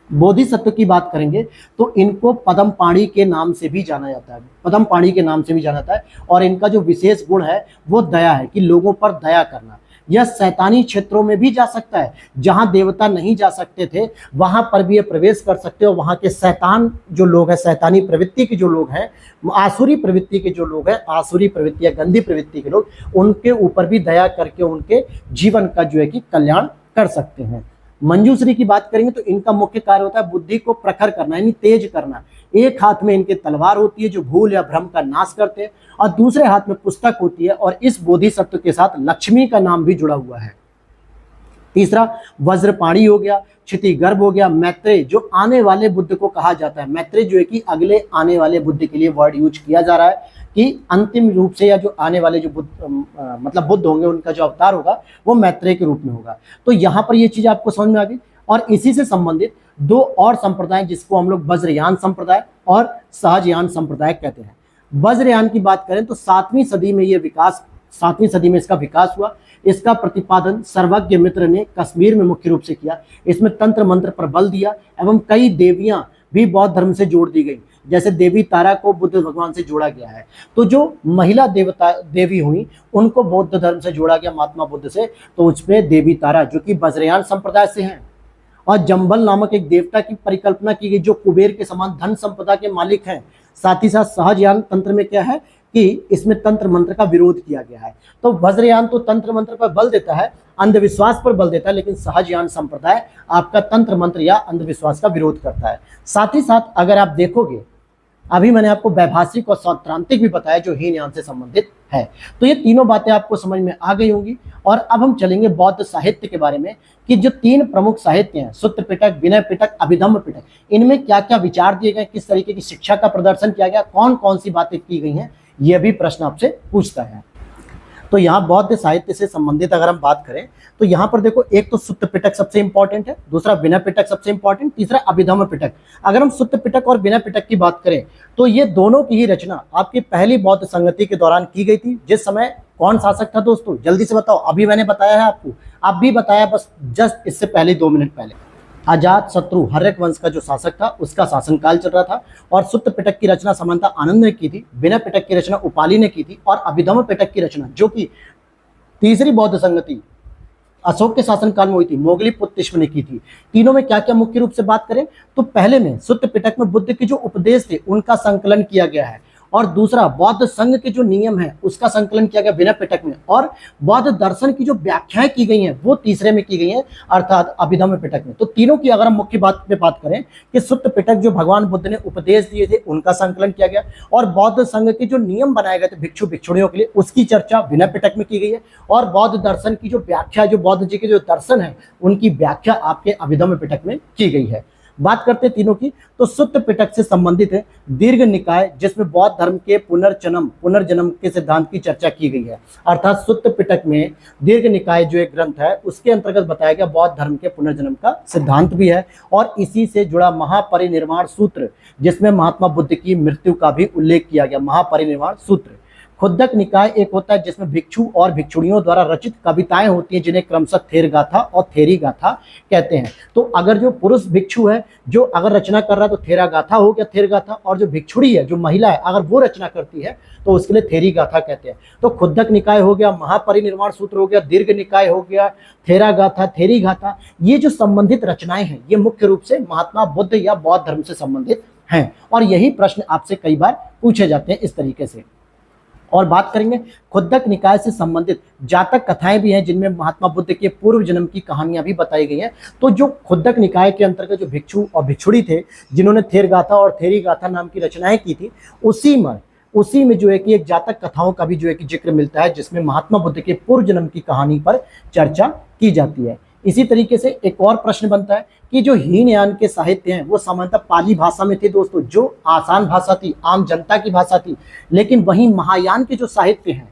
बोधिसत्व की बात करेंगे तो इनको पद्म पाणी के नाम से भी जाना जाता है, पद्म पाणी के नाम से भी जाना जाता है। और इनका जो विशेष गुण है वो दया है, कि लोगों पर दया करना। यह शैतानी क्षेत्रों में भी जा सकता है, जहां देवता नहीं जा सकते थे वहां पर भी ये प्रवेश कर सकते हो। वहां के शैतान जो लोग हैं, शैतानी प्रवृत्ति के जो लोग हैं, आसुरी प्रवृत्ति के जो लोग हैं, आसुरी प्रवृत्ति या गंदी प्रवृत्ति के लोग, उनके ऊपर भी दया करके उनके जीवन का जो है कि कल्याण कर सकते हैं। मंजूश्री की बात करेंगे तो इनका मुख्य कार्य होता है बुद्धि को प्रखर करना, यानी तेज करना। एक हाथ में इनके तलवार होती है जो भूल या भ्रम का नाश करते हैं, और दूसरे हाथ में पुस्तक होती है, और इस बोधिसत्व के साथ लक्ष्मी का नाम भी जुड़ा हुआ है। तीसरा वज्रपाणी हो गया, क्षितिगर्भ हो गया, मैत्रेय जो आने वाले बुद्ध को कहा जाता है। मैत्रेय जो है कि अगले आने वाले बुद्ध के लिए वर्ड यूज किया जा रहा है, कि अंतिम रूप से या जो आने वाले जो मतलब बुद्ध होंगे, उनका जो अवतार होगा वो मैत्रेय के रूप में होगा। तो यहाँ पर ये चीज आपको समझ में आ गई। और इसी से संबंधित 2 और संप्रदाय, जिसको हम लोग वज्रयान संप्रदाय और सहजयान संप्रदाय कहते हैं। वज्रयान की बात करें तो 7वीं सदी में ये विकास, 7वीं सदी में इसका विकास हुआ। इसका प्रतिपादन सर्वज्ञ मित्र ने कश्मीर में मुख्य रूप से किया। इसमें तंत्र मंत्र पर बल दिया एवं कई देवियां भी बौद्ध धर्म से जोड़ दी गई, जैसे देवी तारा को बुद्ध भगवान से जोड़ा गया है। तो जो महिला देवी हुई उनको बौद्ध धर्म से जोड़ा गया महात्मा बुद्ध से। तो उसमें देवी तारा जो कि वज्रयान संप्रदाय से हैं, और जंबल नामक एक देवता की परिकल्पना की गई जो कुबेर के समान धन संपदा के मालिक हैं। साथ ही साथ सहजयान तंत्र में क्या है कि इसमें तंत्र मंत्र का विरोध किया गया है। तो वज्रयान तो तंत्र मंत्र पर बल देता है, अंधविश्वास पर बल देता है, लेकिन सहजयान संप्रदाय आपका तंत्र मंत्र या अंधविश्वास का विरोध करता है। साथ ही साथ अगर आप देखोगे, अभी मैंने आपको वैभाषिक और सौत्रांतिक भी बताया जो हीनयान से संबंधित है। तो ये तीनों बातें आपको समझ में आ गई होंगी। और अब हम चलेंगे बौद्ध साहित्य के बारे में, कि जो 3 प्रमुख साहित्य हैं, सूत्र पिटक, विनय पिटक, अभिधम्म पिटक, इनमें क्या क्या विचार दिए गए, किस तरीके की शिक्षा का प्रदर्शन किया गया, कौन कौन सी बातें की गई हैं, यह भी प्रश्न आपसे पूछता है। तो यहाँ बौद्ध साहित्य से संबंधित अगर हम बात करें तो यहाँ पर देखो, एक तो सूत्र पिटक सबसे इंपॉर्टेंट है, दूसरा विनय पिटक सबसे इंपॉर्टेंट, तीसरा अभिधम्म पिटक। अगर हम सूत्र पिटक और विनय पिटक की बात करें तो ये दोनों की ही रचना आपकी पहली बौद्ध संगति के दौरान की गई थी। जिस समय कौन शासक था दोस्तों, जल्दी से बताओ। अभी मैंने बताया है आपको, आप भी बताया, बस जस्ट इससे पहले 2 मिनट पहले। अजात शत्रु हर्यक वंश का जो शासक था उसका शासनकाल चल रहा था। और सूत्र पिटक की रचना समानता आनंद ने की थी, विनय पिटक की रचना उपाली ने की थी, और अभिधम्म पिटक की रचना जो कि तीसरी बौद्ध संगति अशोक के शासनकाल में हुई थी, मोगलीपुत्र ने की थी। तीनों में क्या क्या मुख्य रूप से बात करें तो पहले में सुत्त पिटक में बुद्ध के जो उपदेश थे उनका संकलन किया गया है, और दूसरा बौद्ध संघ के जो नियम है उसका संकलन किया गया विनय पिटक में, और बौद्ध दर्शन की जो व्याख्याएं की गई हैं वो तीसरे में की गई हैं अर्थात अभिधम्म पिटक में। तो तीनों की अगर हम मुख्य बात पे बात करें कि सुत्त पिटक जो भगवान बुद्ध ने उपदेश दिए थे उनका संकलन किया गया, और बौद्ध संघ के जो नियम बनाए गए थे भिक्षु भिक्षुणियों के लिए उसकी चर्चा विनय पिटक में की गई है, और बौद्ध दर्शन की जो व्याख्या, जो बौद्ध जी के जो दर्शन है उनकी व्याख्या आपके अभिधम्म पिटक में की गई है। बात करते हैं तीनों की, तो सुत्त पिटक से संबंधित है दीर्घ निकाय, जिसमें बौद्ध धर्म के पुनर्जन्म के सिद्धांत की चर्चा की गई है। अर्थात सुत्त पिटक में दीर्घ निकाय जो एक ग्रंथ है उसके अंतर्गत बताया गया बौद्ध धर्म के पुनर्जन्म का सिद्धांत भी है, और इसी से जुड़ा महापरिनिर्वाण सूत्र जिसमें महात्मा बुद्ध की मृत्यु का भी उल्लेख किया गया, महापरिनिर्वाण सूत्र। खुद्दक निकाय एक होता है जिसमें भिक्षु और भिक्षुणियों द्वारा रचित कविताएं होती हैं जिन्हें क्रमशः थेर गाथा और थेरी गाथा कहते हैं। तो अगर जो पुरुष भिक्षु है जो अगर रचना कर रहा है तो थेरा गाथा हो गया, थेर गाथा, और जो भिक्षुड़ी है जो महिला है अगर वो रचना करती है तो उसके लिए थेरी गाथा कहते हैं। तो खुद्दक निकाय हो गया, महापरिनिर्वाण सूत्र हो गया, दीर्घ निकाय हो गया, थेरा गाथा, थेरी गाथा, ये जो संबंधित रचनाएं हैं ये मुख्य रूप से महात्मा बुद्ध या बौद्ध धर्म से संबंधित हैं, और यही प्रश्न आपसे कई बार पूछे जाते हैं इस तरीके से। और बात करेंगे खुद्दक निकाय से संबंधित जातक कथाएं भी हैं जिनमें महात्मा बुद्ध के पूर्व जन्म की कहानियां भी बताई गई हैं। तो जो खुद्दक निकाय के अंतर्गत जो भिक्षु और भिक्षुड़ी थे जिन्होंने थेर गाथा और थेरी गाथा नाम की रचनाएं की थी, उसी में जो है कि एक जातक कथाओं का भी जो है कि जिक्र मिलता है जिसमें महात्मा बुद्ध के पूर्व जन्म की कहानी पर चर्चा की जाती है। इसी तरीके से एक और प्रश्न बनता है कि जो हीनयान के साहित्य हैं वो सामान्यतः पाली भाषा में थे दोस्तों, जो आसान भाषा थी, आम जनता की भाषा थी, लेकिन वहीं महायान के जो साहित्य हैं,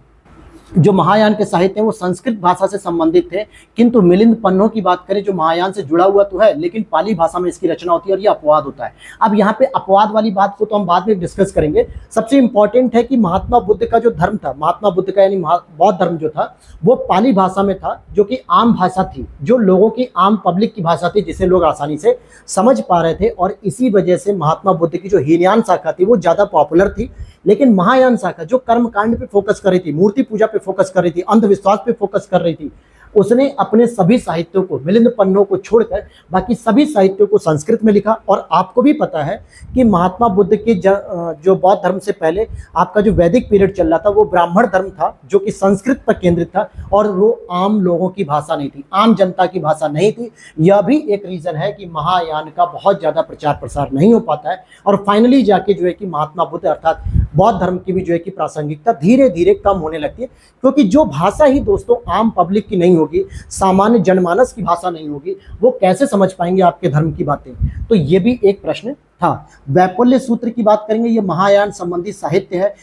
जो महायान के साहित्य हैं वो संस्कृत भाषा से संबंधित थे। किंतु मिलिंद पन्नों की बात करें जो महायान से जुड़ा हुआ तो है लेकिन पाली भाषा में इसकी रचना होती है और ये अपवाद होता है। अब यहाँ पे अपवाद वाली बात को तो हम बाद में डिस्कस करेंगे। सबसे इंपॉर्टेंट है कि महात्मा बुद्ध का जो धर्म था, महात्मा बुद्ध का यानी बौद्ध धर्म जो था वो पाली भाषा में था, जो कि आम भाषा थी, जो लोगों की आम पब्लिक की भाषा थी, जिसे लोग आसानी से समझ पा रहे थे, और इसी वजह से महात्मा बुद्ध की जो हीनयान शाखा थी वो ज़्यादा पॉपुलर थी। लेकिन महायान शाखा जो कर्मकांड पे फोकस कर रही थी, मूर्ति पूजा पे फोकस कर रही थी, अंधविश्वास पे फोकस कर रही थी, उसने अपने सभी साहित्यों को, मिलिंद पन्नों को छोड़कर बाकी सभी साहित्यों को संस्कृत में लिखा। और आपको भी पता है कि महात्मा बुद्ध के जो बौद्ध धर्म से पहले आपका जो वैदिक पीरियड चल रहा था वो ब्राह्मण धर्म था जो कि संस्कृत पर केंद्रित था, और वो आम लोगों की भाषा नहीं थी, आम जनता की भाषा नहीं थी। यह भी एक रीज़न है कि महायान का बहुत ज़्यादा प्रचार प्रसार नहीं हो पाता है, और फाइनली जाके जो है कि महात्मा बुद्ध अर्थात बौद्ध धर्म की भी जो है कि प्रासंगिकता धीरे धीरे कम होने लगती है, क्योंकि जो भाषा ही दोस्तों आम पब्लिक की नहीं होगी, सामान्य जनमानस की भाषा नहीं होगी, वो कैसे समझ पाएंगे आपके धर्म की बातें। तो ये भी एक प्रश्न था। वैपुल्य सूत्र की बात करेंगे, ये महायान संबंधी साहित्य है,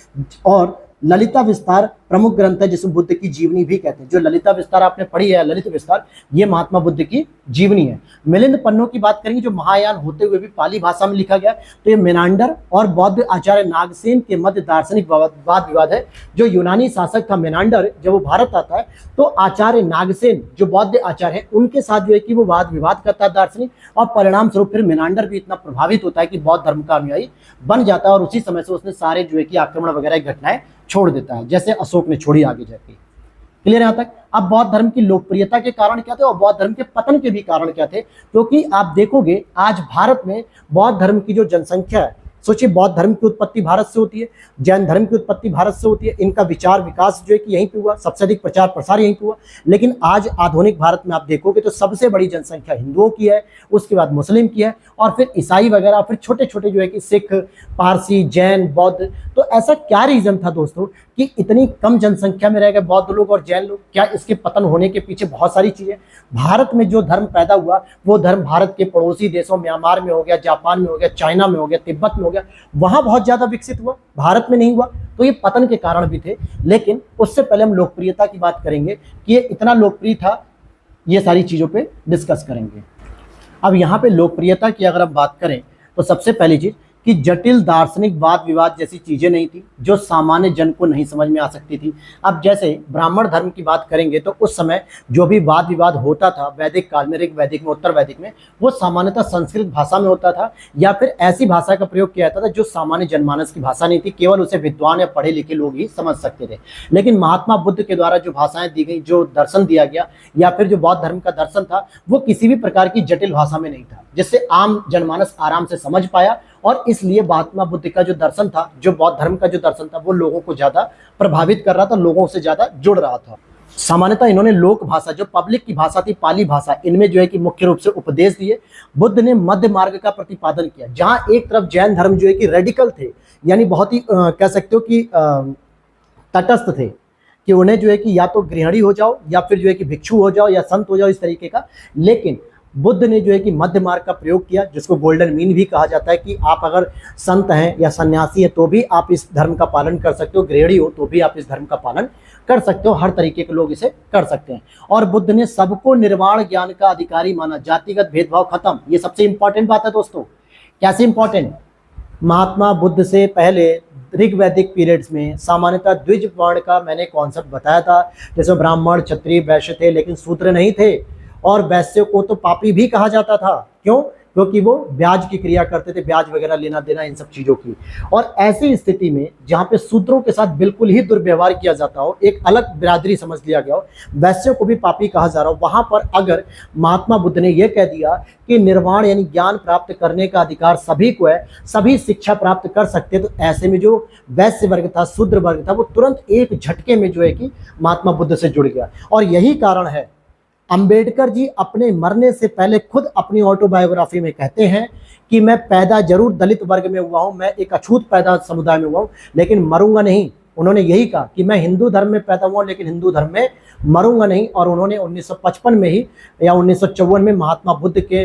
और ललिता विस्तार प्रमुख ग्रंथ है जिसे बुद्ध की जीवनी भी कहते हैं। जो ललिता विस्तार आपने पढ़ी है, ललित विस्तार, ये महात्मा बुद्ध की जीवनी है। मिलिंद पन्नों की बात करेंगे जो महायान होते हुए भी पाली भाषा में लिखा गया, तो ये मेनांडर और बौद्ध आचार्य नागसेन के मध्य दार्शनिक वाद विवाद है। जो यूनानी शासक था मेनांडर, जब वो भारत आता है तो आचार्य नागसेन जो बौद्ध आचार्य है उनके साथ जो है कि वो वाद विवाद करता है दार्शनिक, और परिणाम स्वरूप फिर मेनांडर भी इतना प्रभावित होता है कि बौद्ध धर्म का अनुयायी बन जाता है, और उसी समय से उसने सारे जो है कि आक्रमण वगैरह की घटनाएं छोड़ देता है, जैसे अशोक ने छोड़ी आगे जाके। क्लियर यहाँ तक। अब बौद्ध धर्म की लोकप्रियता के कारण क्या थे और बौद्ध धर्म के पतन के भी कारण क्या थे, क्योंकि आप देखोगे आज भारत में बौद्ध धर्म की जो जनसंख्या है, सोचिए बौद्ध धर्म की उत्पत्ति भारत से होती है, जैन धर्म की उत्पत्ति भारत से होती है, इनका विचार विकास जो है कि यहीं पे हुआ, सबसे अधिक प्रचार प्रसार यहीं पे हुआ। लेकिन आज आधुनिक भारत में आप देखोगे तो सबसे बड़ी जनसंख्या हिंदुओं की है, उसके बाद मुस्लिम की है, और फिर ईसाई वगैरह, फिर छोटे छोटे जो है कि सिख, पारसी, जैन, बौद्ध। तो ऐसा क्या रीज़न था दोस्तों कि इतनी कम जनसंख्या में रह गए बौद्ध लोग और जैन लोग? क्या इसके पतन होने के पीछे बहुत सारी चीज़ें। भारत में जो धर्म पैदा हुआ वो धर्म भारत के पड़ोसी देशों म्यांमार में हो गया, जापान में हो गया, चाइना में हो गया, तिब्बत में हो गया, वहां बहुत ज्यादा विकसित हुआ, भारत में नहीं हुआ। तो ये पतन के कारण भी थे। लेकिन उससे पहले हम लोकप्रियता की बात करेंगे कि ये इतना लोकप्रिय था, ये सारी चीजों पे डिस्कस करेंगे। अब यहाँ पे लोकप्रियता की अगर हम बात करें तो सबसे पहली चीज कि जटिल दार्शनिक वाद विवाद जैसी चीजें नहीं थी जो सामान्य जन को नहीं समझ में आ सकती थी। अब जैसे ब्राह्मण धर्म की बात करेंगे तो उस समय जो भी वाद विवाद होता था वैदिक काल में, ऋग वैदिक में, उत्तर वैदिक में, वो सामान्यतः संस्कृत भाषा में होता था या फिर ऐसी भाषा का प्रयोग किया जाता था जो सामान्य जनमानस की भाषा नहीं थी, केवल उसे विद्वान या पढ़े लिखे लोग ही समझ सकते थे। लेकिन महात्मा बुद्ध के द्वारा जो भाषाएं दी गई, जो दर्शन दिया गया या फिर जो बौद्ध धर्म का दर्शन था, वो किसी भी प्रकार की जटिल भाषा में नहीं था, जिससे आम जनमानस आराम से समझ पाया। और इसलिए महात्मा बुद्ध का जो दर्शन था, जो बौद्ध धर्म का जो दर्शन था, वो लोगों को ज्यादा प्रभावित कर रहा था, लोगों से ज्यादा जुड़ रहा था। सामान्यतः इन्होंने लोक भाषा, जो पब्लिक की भाषा थी, पाली भाषा, इनमें जो है कि मुख्य रूप से उपदेश दिए। बुद्ध ने मध्य मार्ग का प्रतिपादन किया, जहां एक तरफ जैन धर्म जो है कि रेडिकल थे, यानी बहुत ही कह सकते हो कि तटस्थ थे, कि उन्हें जो है कि या तो गृहिणी हो जाओ या फिर जो है कि भिक्षु हो जाओ या संत हो जाओ, इस तरीके का। लेकिन बुद्ध ने जो है कि मध्य मार्ग का प्रयोग किया, जिसको गोल्डन मीन भी कहा जाता है, कि आप अगर संत हैं या सन्यासी हैं तो भी आप इस धर्म का पालन कर सकते हो, गृहिणी हो तो भी आप इस धर्म का पालन कर सकते हो, हर तरीके के लोग इसे कर सकते हैं। और बुद्ध ने सबको निर्वाण ज्ञान का अधिकारी माना, जातिगत भेदभाव खत्म। ये सबसे इंपॉर्टेंट बात है दोस्तों। कैसे इंपॉर्टेंट? महात्मा बुद्ध से पहले ऋग वैदिक पीरियड्स में सामान्यतः द्विज वर्ण का मैंने कॉन्सेप्ट बताया था, जैसे ब्राह्मण, क्षत्रिय, वैश्य थे, लेकिन शूद्र नहीं थे। और वैश्य को तो पापी भी कहा जाता था। क्यों? क्योंकि वो ब्याज की क्रिया करते थे, ब्याज वगैरह लेना देना, इन सब चीजों की। और ऐसी स्थिति में जहाँ पे शूद्रों के साथ बिल्कुल ही दुर्व्यवहार किया जाता हो, एक अलग बिरादरी समझ लिया गया हो, वैश्यों को भी पापी कहा जा रहा हो, वहां पर अगर महात्मा बुद्ध ने यह कह दिया कि निर्वाण यानी ज्ञान प्राप्त करने का अधिकार सभी को है, सभी शिक्षा प्राप्त कर सकते, तो ऐसे में जो वैश्य वर्ग था, शूद्र वर्ग था, वो तुरंत एक झटके में जो है कि महात्मा बुद्ध से जुड़ गया। और यही कारण है, अंबेडकर जी अपने मरने से पहले खुद अपनी ऑटोबायोग्राफी में कहते हैं कि मैं पैदा जरूर दलित वर्ग में हुआ हूं, मैं एक अछूत पैदा समुदाय में हुआ हूं, लेकिन मरूंगा नहीं। उन्होंने यही कहा कि मैं हिंदू धर्म में पैदा हुआ, लेकिन हिंदू धर्म में मरूंगा नहीं। और उन्होंने 1955 में ही या 1954 में महात्मा बुद्ध के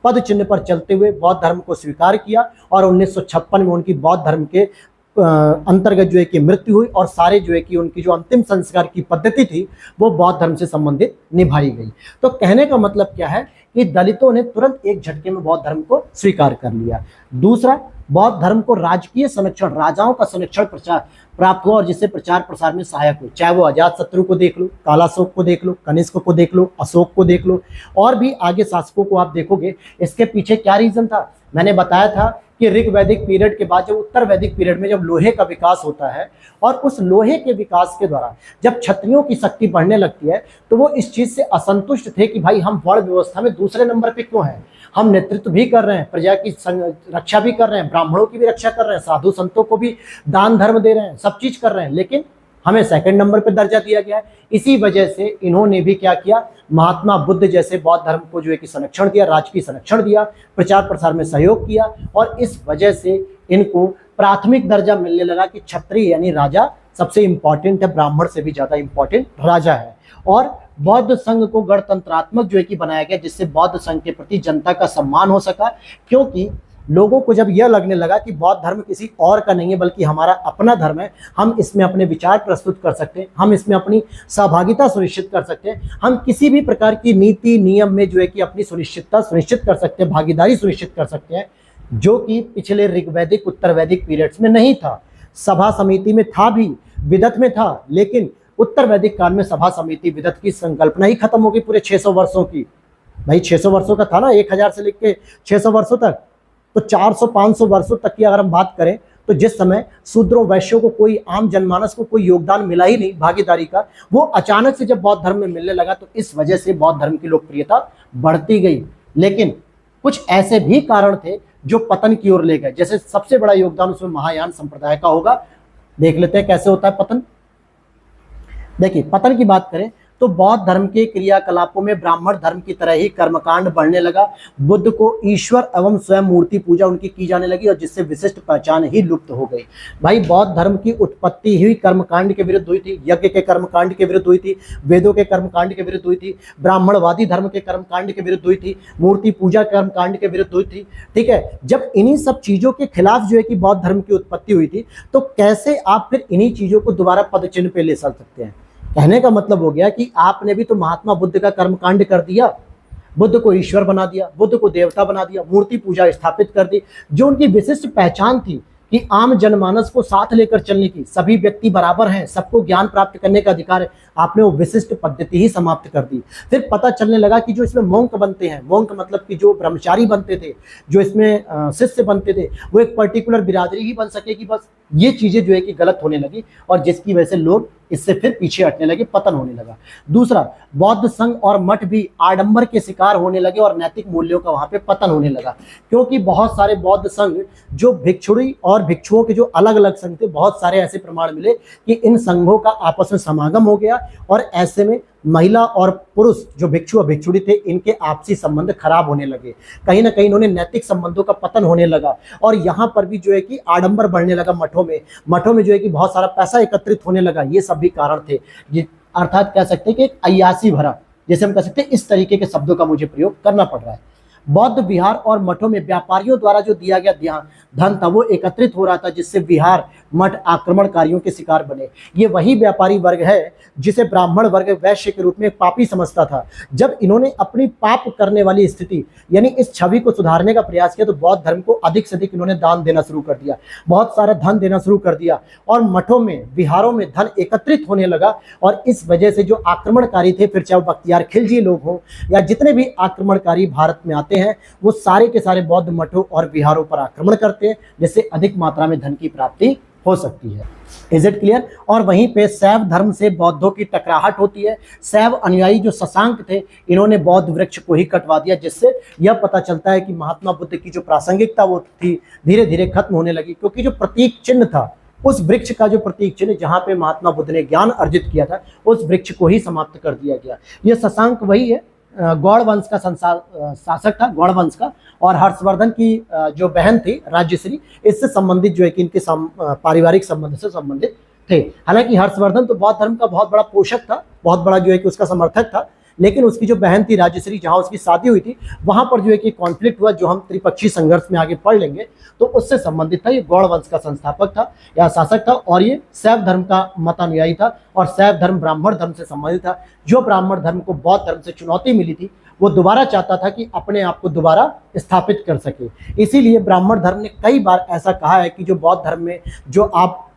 पद चिन्ह पर चलते हुए बौद्ध धर्म को स्वीकार किया, और 1956 में उनकी बौद्ध धर्म के अंतर्गत जो है कि मृत्यु हुई, और सारे जो है कि उनकी जो अंतिम संस्कार की पद्धति थी वो बौद्ध धर्म से संबंधित निभाई गई। तो कहने का मतलब क्या है कि दलितों ने तुरंत एक झटके में बौद्ध धर्म को स्वीकार कर लिया। दूसरा, बौद्ध धर्म को राजकीय संरक्षण, राजाओं का संरक्षण प्रचार प्राप्त हुआ, और जिससे प्रचार प्रसार में सहायक हुई। चाहे वो अजातशत्रु को देख लो, कालाशोक को देख लो, कनिष्क को देख लो, अशोक को देख लो, और भी आगे शासकों को आप देखोगे। इसके पीछे क्या रीजन था? मैंने बताया था कि ऋग वैदिक पीरियड के बाद जब उत्तर वैदिक पीरियड में जब लोहे का विकास होता है, और उस लोहे के विकास के द्वारा जब क्षत्रियों की शक्ति बढ़ने लगती है, तो वो इस चीज से असंतुष्ट थे कि भाई हम वर्ण व्यवस्था में दूसरे नंबर पे क्यों हैं, हम नेतृत्व भी कर रहे हैं, प्रजा की रक्षा भी कर रहे हैं, ब्राह्मणों की भी रक्षा कर रहे हैं, साधु संतों को भी दान धर्म दे रहे हैं, सब चीज कर रहे हैं, लेकिन हमें सेकंड नंबर पर दर्जा दिया गया है। इसी वजह से इन्होंने भी क्या किया, महात्मा बुद्ध जैसे बौद्ध धर्म को जो है कि संरक्षण दिया, राजकीय संरक्षण दिया, प्रचार प्रसार में सहयोग किया, और इस वजह से इनको प्राथमिक दर्जा मिलने लगा कि क्षत्रिय यानी राजा सबसे इंपॉर्टेंट है, ब्राह्मण से भी ज्यादा इंपॉर्टेंट राजा है। और बौद्ध संघ को गणतंत्रात्मक जो है कि बनाया गया, जिससे बौद्ध संघ के प्रति जनता का सम्मान हो सका, क्योंकि लोगों को जब यह लगने लगा कि बौद्ध धर्म किसी और का नहीं है बल्कि हमारा अपना धर्म है, हम इसमें अपने विचार प्रस्तुत कर सकते हैं, हम इसमें अपनी सहभागिता सुनिश्चित कर सकते हैं, हम किसी भी प्रकार की नीति नियम में जो है कि अपनी सुनिश्चितता सुनिश्चित कर सकते हैं, भागीदारी सुनिश्चित कर सकते हैं, जो कि पिछले ऋग्वैदिक उत्तर वैदिक पीरियड्स में नहीं था। सभा समिति में था भी, विदत में था, लेकिन उत्तर वैदिक काल में सभा समिति विदत की संकल्पना ही खत्म हो गई पूरे 600 वर्षों की। भाई 600 वर्षों का था ना, 1000 से लेकर 600 वर्षों तक, तो 400-500 वर्षों तक की अगर हम बात करें, तो जिस समय शूद्रों वैश्यों को, कोई आम जनमानस को कोई योगदान मिला ही नहीं भागीदारी का, वो अचानक से जब बौद्ध धर्म में मिलने लगा, तो इस वजह से बौद्ध धर्म की लोकप्रियता बढ़ती गई। लेकिन कुछ ऐसे भी कारण थे जो पतन की ओर ले गए, जैसे सबसे बड़ा योगदान उसमें महायान संप्रदाय का होगा। देख लेते हैं कैसे होता है पतन। देखिए, पतन की बात करें तो बौद्ध धर्म के क्रियाकलापों में ब्राह्मण धर्म की तरह ही कर्मकांड बढ़ने लगा। बुद्ध को ईश्वर एवं स्वयं मूर्ति पूजा उनकी की जाने लगी, और जिससे विशिष्ट पहचान ही लुप्त हो गई। भाई बौद्ध धर्म की उत्पत्ति ही कर्मकांड के विरुद्ध हुई थी, यज्ञ के कर्मकांड के विरुद्ध हुई थी, वेदों के कर्मकांड के विरुद्ध हुई थी, ब्राह्मणवादी धर्म के कर्मकांड के विरुद्ध हुई थी, मूर्ति पूजा कर्मकांड के विरुद्ध हुई थी। ठीक है, जब इन्हीं सब चीजों के खिलाफ जो है कि बौद्ध धर्म की उत्पत्ति हुई थी, तो कैसे आप फिर इन्हीं चीजों को दोबारा पद चिन्ह पे ले चल सकते हैं? कहने का मतलब हो गया कि आपने भी तो महात्मा बुद्ध का कर्मकांड कर दिया। बुद्ध को ईश्वर बना दिया, बुद्ध को देवता बना दिया, मूर्ति पूजा स्थापित कर दी। जो उनकी विशिष्ट पहचान थी कि आम जनमानस को साथ लेकर चलने की, सभी व्यक्ति बराबर हैं, सबको ज्ञान प्राप्त करने का अधिकार है, आपने वो विशिष्ट पद्धति ही समाप्त कर दी। फिर पता चलने लगा कि जो इसमें मोंक बनते हैं, मोंक मतलब कि जो ब्रह्मचारी बनते थे, जो इसमें शिष्य बनते थे, वो एक पर्टिकुलर बिरादरी ही बन सकेगी बस। ये चीजें जो है कि गलत होने लगी और जिसकी वजह से लोग इससे फिर पीछे हटने लगे, पतन होने लगा। दूसरा, बौद्ध संघ और मठ भी आडंबर के शिकार होने लगे और नैतिक मूल्यों का वहां पे पतन होने लगा, क्योंकि बहुत सारे बौद्ध संघ जो भिक्षुणी और भिक्षुओं के जो अलग अलग संघ थे, बहुत सारे ऐसे प्रमाण मिले कि इन संघों का आपस में समागम हो गया और ऐसे में महिला और पुरुष जो भिक्षु और भिक्षुणी थे, इनके आपसी संबंध खराब होने लगे। कहीं ना कहीं इन्होंने नैतिक संबंधों का पतन होने लगा और यहाँ पर भी जो है कि आडंबर बढ़ने लगा मठों में जो है कि बहुत सारा पैसा एकत्रित होने लगा। ये सब भी कारण थे, अर्थात कह सकते हैं कि एक अय्यासी भरा, जैसे हम कह सकते हैं, इस तरीके के शब्दों का मुझे प्रयोग करना पड़ रहा है। बौद्ध विहार और मठों में व्यापारियों द्वारा जो दिया गया धन था वो एकत्रित हो रहा था, जिससे विहार मठ आक्रमणकारियों के शिकार बने। ये वही व्यापारी वर्ग है जिसे ब्राह्मण वर्ग वैश्य के रूप में पापी समझता था। जब इन्होंने अपनी पाप करने वाली स्थिति यानी इस छवि को सुधारने का प्रयास किया तो बौद्ध धर्म को अधिक से अधिक इन्होंने दान देना शुरू कर दिया, बहुत सारा धन देना शुरू कर दिया और मठों में विहारों में धन एकत्रित होने लगा। और इस वजह से जो आक्रमणकारी थे, फिर चाहे बख्तियार खिलजी लोग हों या जितने भी आक्रमणकारी भारत में आते हैं, वो सारे के सारे बौद्ध मठों और विहारों पर आक्रमण करते हैं, जिससे अधिक मात्रा में धन की प्राप्ति हो सकती है। Is it clear? और वहीं पे शैव धर्म से बौद्धों की टकराहट होती है। शैव अनुयायी जो शशांक थे, इन्होंने बौद्ध वृक्ष को ही कटवा दिया, जिससे यह पता चलता है कि महात्मा बुद्ध की जो प्रासंगिकता वो थी धीरे धीरे खत्म होने लगी, क्योंकि जो प्रतीक चिन्ह था, उस वृक्ष का जो प्रतीक चिन्ह जहां पे महात्मा बुद्ध ने ज्ञान अर्जित किया था, उस वृक्ष को ही समाप्त कर दिया गया। यह शशांक वही है, गौड़ वंश का शासक था, गौड़ वंश का, और हर्षवर्धन की जो बहन थी राज्यश्री, इससे संबंधित जो है कि इनके पारिवारिक संबंध से संबंधित थे। हालांकि हर्षवर्धन तो बौद्ध धर्म का बहुत बड़ा पोषक था, बहुत बड़ा जो है कि उसका समर्थक था, लेकिन उसकी जो बहन थी राज्यश्री, जहां उसकी शादी हुई थी, वहां पर जो है कि कॉन्फ्लिक्ट हुआ, जो हम त्रिपक्षीय संघर्ष में आगे पढ़ लेंगे, तो उससे संबंधित था। ये गौड़ वंश का संस्थापक था या शासक था और ये शैव धर्म का मतानुयायी था और शैव धर्म ब्राह्मण धर्म से संबंधित था। जो ब्राह्मण धर्म को बौद्ध धर्म से चुनौती मिली थी, वो दोबारा चाहता था कि अपने आप को दोबारा स्थापित कर सके। इसीलिए ब्राह्मण धर्म ने कई बार ऐसा कहा है कि जो बौद्ध धर्म में जो आप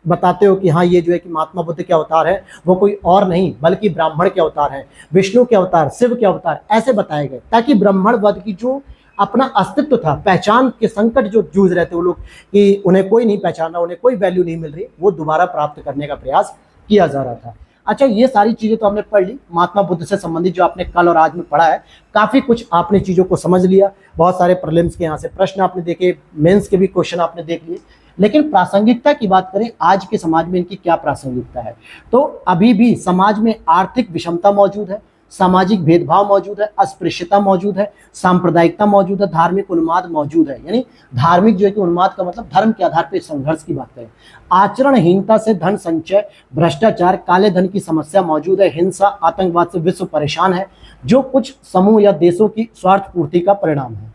बताते हो कि हाँ ये जो है कि महात्मा बुद्ध के अवतार है, वो कोई और नहीं बल्कि ब्राह्मण के अवतार हैं, विष्णु के अवतार, शिव के अवतार, ऐसे बताए गए, ताकि ब्राह्मण वर्ग की जो अपना अस्तित्व था, पहचान के संकट जो जूझ रहे थे वो लोग, कि उन्हें कोई नहीं पहचान रहा, उन्हें कोई वैल्यू नहीं मिल रही, वो दोबारा प्राप्त करने का प्रयास किया जा रहा था। अच्छा, ये सारी चीजें तो हमने पढ़ ली, महात्मा बुद्ध से संबंधित जो आपने कल और आज में पढ़ा है, काफी कुछ आपने चीजों को समझ लिया। बहुत सारे प्रीलिम्स के यहाँ से प्रश्न आपने देखे, मेंस के भी क्वेश्चन आपने देख लिए। लेकिन प्रासंगिकता की बात करें, आज के समाज में इनकी क्या प्रासंगिकता है, तो अभी भी समाज में आर्थिक विषमता मौजूद है, सामाजिक भेदभाव मौजूद है, अस्पृश्यता मौजूद है, सांप्रदायिकता मौजूद है, धार्मिक उन्माद मौजूद है। यानी धार्मिक जो है कि उन्माद का मतलब धर्म के आधार पर संघर्ष की बात करें। आचरणहीनता से धन संचय, भ्रष्टाचार, काले धन की समस्या मौजूद है, हिंसा, आतंकवाद से विश्व परेशान है, जो कुछ समूह या देशों की स्वार्थ पूर्ति का परिणाम है।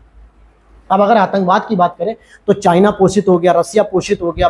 अब अगर आतंकवाद की बात करें तो चाइना पोषित हो गया, रसिया पोषित हो गया,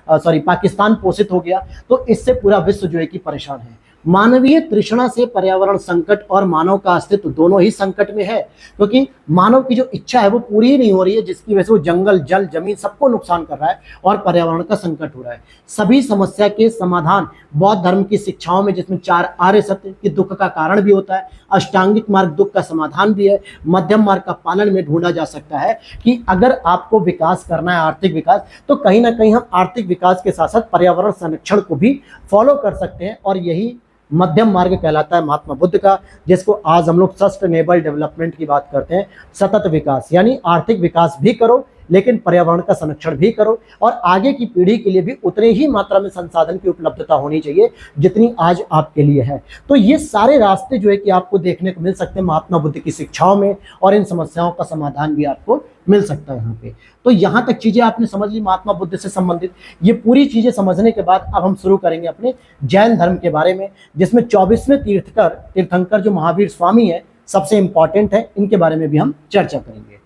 पाकिस्तान पोषित हो गया, तो इससे पूरा विश्व जो है कि परेशान है। मानवीय तृष्णा से पर्यावरण संकट और मानव का अस्तित्व दोनों ही संकट में है, क्योंकि मानव की जो इच्छा है वो पूरी ही नहीं हो रही है, जिसकी वजह से वो जंगल, जल, जमीन सबको नुकसान कर रहा है और पर्यावरण का संकट हो रहा है। सभी समस्या के समाधान बौद्ध धर्म की शिक्षाओं में, जिसमें 4 आर्य सत्य कि दुख का कारण भी होता है, अष्टांगिक मार्ग दुख का समाधान भी है, मध्यम मार्ग का पालन में ढूंढा जा सकता है कि अगर आपको विकास करना है, आर्थिक विकास, तो कहीं ना कहीं हम आर्थिक विकास के साथ साथ पर्यावरण संरक्षण को भी फॉलो कर सकते हैं, और यही मध्यम मार्ग कहलाता है महात्मा बुद्ध का, जिसको आज हम लोग सस्टेनेबल डेवलपमेंट की बात करते हैं। सतत विकास यानी आर्थिक विकास भी करो, लेकिन पर्यावरण का संरक्षण भी करो, और आगे की पीढ़ी के लिए भी उतने ही मात्रा में संसाधन की उपलब्धता होनी चाहिए जितनी आज आपके लिए है। तो ये सारे रास्ते जो है कि आपको देखने को मिल सकते हैं महात्मा बुद्ध की शिक्षाओं में, और इन समस्याओं का समाधान भी आपको मिल सकता है यहाँ पे। तो यहाँ तक चीजें आपने समझ ली महात्मा बुद्ध से संबंधित। ये पूरी चीजें समझने के बाद अब हम शुरू करेंगे अपने जैन धर्म के बारे में, जिसमें 24वें तीर्थंकर जो महावीर स्वामी है सबसे इंपॉर्टेंट है, इनके बारे में भी हम चर्चा करेंगे।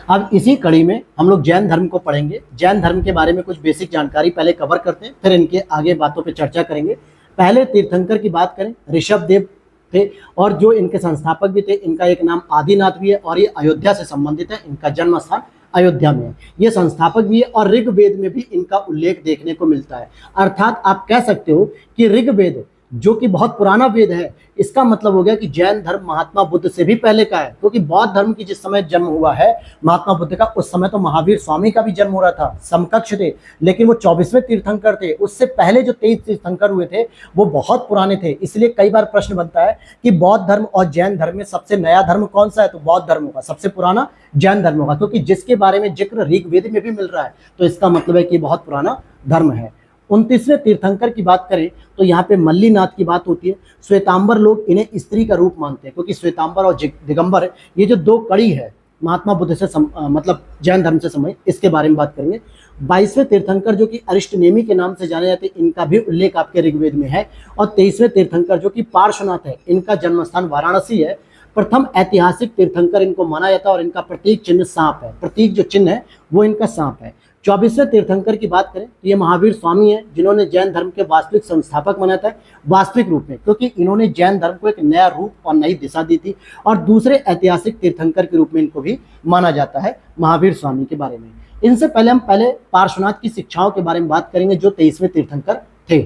अब इसी कड़ी में हम लोग जैन धर्म को पढ़ेंगे। जैन धर्म के बारे में कुछ बेसिक जानकारी पहले कवर करते हैं, फिर इनके आगे बातों पर चर्चा करेंगे। पहले तीर्थंकर की बात करें, ऋषभ देव थे और जो इनके संस्थापक भी थे, इनका एक नाम आदिनाथ भी है और ये अयोध्या से संबंधित है, इनका जन्म स्थान अयोध्या में है। ये संस्थापक भी है और ऋग्वेद में भी इनका उल्लेख देखने को मिलता है। अर्थात आप कह सकते हो कि ऋग्वेद जो कि बहुत पुराना वेद है, इसका मतलब हो गया कि जैन धर्म महात्मा बुद्ध से भी पहले का है, क्योंकि बौद्ध धर्म की जिस समय जन्म हुआ है महात्मा बुद्ध का, उस समय तो महावीर स्वामी का भी जन्म हो रहा था, समकक्ष थे, लेकिन वो 24वें तीर्थंकर थे। उससे पहले जो 23 तीर्थंकर हुए थे वो बहुत पुराने थे। इसलिए कई बार प्रश्न बनता है कि बौद्ध धर्म और जैन धर्म में सबसे नया धर्म कौन सा है, तो बौद्ध धर्म होगा, सबसे पुराना जैन धर्म होगा, क्योंकि जिसके बारे में जिक्र ऋग्वेद में भी मिल रहा है, तो इसका मतलब है कि बहुत पुराना धर्म है। 29वें तीर्थंकर की बात करें तो यहाँ पे मल्लीनाथ की बात होती है। श्वेतांबर लोग इन्हें स्त्री का रूप मानते हैं, क्योंकि श्वेतांबर और दिगंबर ये जो दो कड़ी है महात्मा बुद्ध से मतलब जैन धर्म से संबंधित, इसके बारे में बात करेंगे। 22वें तीर्थंकर जो कि अरिष्टनेमी के नाम से जाने जाते हैं, इनका भी उल्लेख आपके ऋग्वेद में है। और 23वें तीर्थंकर जो कि पार्श्वनाथ है, इनका जन्म स्थान वाराणसी है। प्रथम ऐतिहासिक तीर्थंकर इनको माना जाता है और इनका प्रतीक चिन्ह सांप है, प्रतीक जो चिन्ह है वो इनका सांप है। 24वें तीर्थंकर की बात करें तो ये महावीर स्वामी हैं, जिन्होंने जैन धर्म के वास्तविक संस्थापक माना जाता है, वास्तविक रूप में, क्योंकि इन्होंने जैन धर्म को एक नया रूप और नई दिशा दी थी। और दूसरे ऐतिहासिक तीर्थंकर के रूप में इनको भी माना जाता है महावीर स्वामी के बारे में। इनसे पहले हम पार्श्वनाथ की शिक्षाओं के बारे में बात करेंगे, जो 23वें तीर्थंकर थे।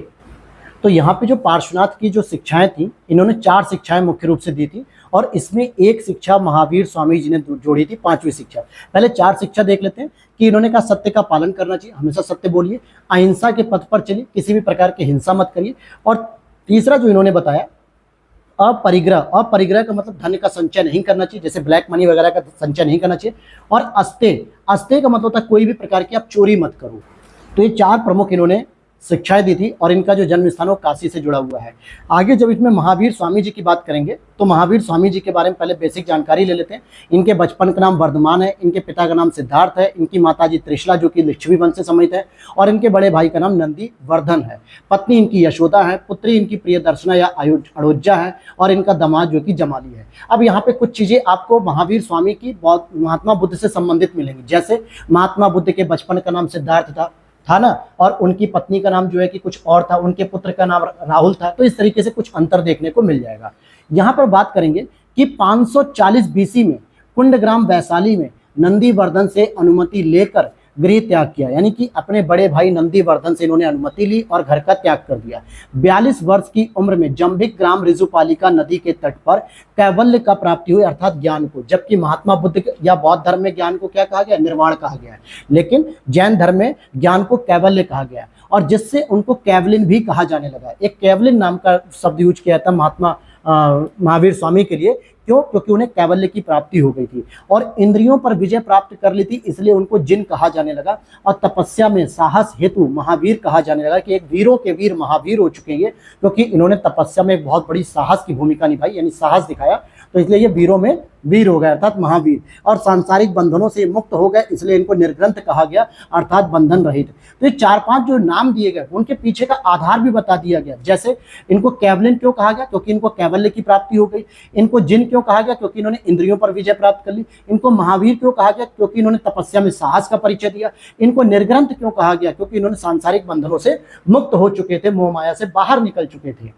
तो यहाँ पे जो पार्श्वनाथ की जो शिक्षाएं थी, इन्होंने 4 शिक्षाएं मुख्य रूप से दी थी और इसमें एक शिक्षा महावीर स्वामी जी ने जोड़ी थी, 5वीं शिक्षा। पहले 4 शिक्षा देख लेते हैं कि इन्होंने कहा सत्य का पालन करना चाहिए, हमेशा सत्य बोलिए, अहिंसा के पथ पर चलिए, किसी भी प्रकार की हिंसा मत करिए। और तीसरा जो इन्होंने बताया अपरिग्रह, अपरिग्रह का मतलब धन का संचय नहीं करना चाहिए, जैसे ब्लैक मनी वगैरह का संचय नहीं करना चाहिए। और अस्तेय, अस्तेय का मतलब होता है कोई भी प्रकार की आप चोरी मत करो। तो ये 4 प्रमुख इन्होंने शिक्षाएं दी थी और इनका जो जन्म स्थान वो काशी से जुड़ा हुआ है। आगे जब इसमें महावीर स्वामी जी की बात करेंगे तो महावीर स्वामी जी के बारे में पहले बेसिक जानकारी ले लेते हैं। इनके बचपन का नाम वर्धमान है, इनके पिता का नाम सिद्धार्थ है, इनकी माताजी त्रिशला जो कि लिच्छवी वंश से संबंधित है और इनके बड़े भाई का नाम नंदी वर्धन है। पत्नी इनकी यशोदा है, पुत्री इनकी प्रियदर्शना या अड़ोज्जा है और इनका दामाद जो कि जमाली है। अब यहाँ पे कुछ चीजें आपको महावीर स्वामी की महात्मा बुद्ध से संबंधित मिलेंगी, जैसे महात्मा बुद्ध के बचपन का नाम सिद्धार्थ था ना, और उनकी पत्नी का नाम जो है कि कुछ और था, उनके पुत्र का नाम राहुल था। तो इस तरीके से कुछ अंतर देखने को मिल जाएगा। यहाँ पर बात करेंगे कि 540 बीसी में कुंडग्राम वैशाली में नंदीवर्धन से अनुमति लेकर गृह त्याग किया, यानी कि अपने बड़े भाई नंदीवर्धन से इन्होंने अनुमति ली और घर का त्याग कर दिया। 42 वर्ष की उम्र में जंभिक ग्राम ऋजुपालिका नदी के तट पर कैवल्य का प्राप्ति हुई, अर्थात ज्ञान को। जबकि महात्मा बुद्ध या बौद्ध धर्म में ज्ञान को क्या कहा गया, निर्वाण कहा गया है, लेकिन जैन धर्म में ज्ञान को कैवल्य कहा गया और जिससे उनको कैवलिन भी कहा जाने लगा। एक कैवलिन नाम का शब्द यूज किया था महावीर स्वामी के लिए, क्यों? क्योंकि उन्हें कैवल्य की प्राप्ति हो गई थी और इंद्रियों पर विजय प्राप्त कर ली थी, इसलिए उनको जिन कहा जाने लगा। और तपस्या में साहस हेतु महावीर कहा जाने लगा कि एक वीरों के वीर महावीर हो चुके हैं, क्योंकि इन्होंने तपस्या में एक बहुत बड़ी साहस की भूमिका निभाई, यानी साहस दिखाया, तो इसलिए ये वीरों में वीर हो गए, अर्थात महावीर। और सांसारिक बंधनों से मुक्त हो गए, इसलिए इनको निर्ग्रंथ कहा गया, अर्थात बंधन रहित। तो ये 4-5 जो नाम दिए गए उनके पीछे का आधार भी बता दिया गया। जैसे इनको कैवलिन क्यों कहा गया, क्योंकि इनको कैवल्य की प्राप्ति हो गई। इनको जिन क्यों कहा गया, क्योंकि इन्होंने इंद्रियों पर विजय प्राप्त कर ली। इनको महावीर क्यों कहा गया, क्योंकि इन्होंने तपस्या में साहस का परिचय दिया। इनको निर्ग्रंथ क्यों कहा गया, क्योंकि इन्होंने सांसारिक बंधनों से मुक्त हो चुके थे, मोह माया से बाहर निकल चुके थे।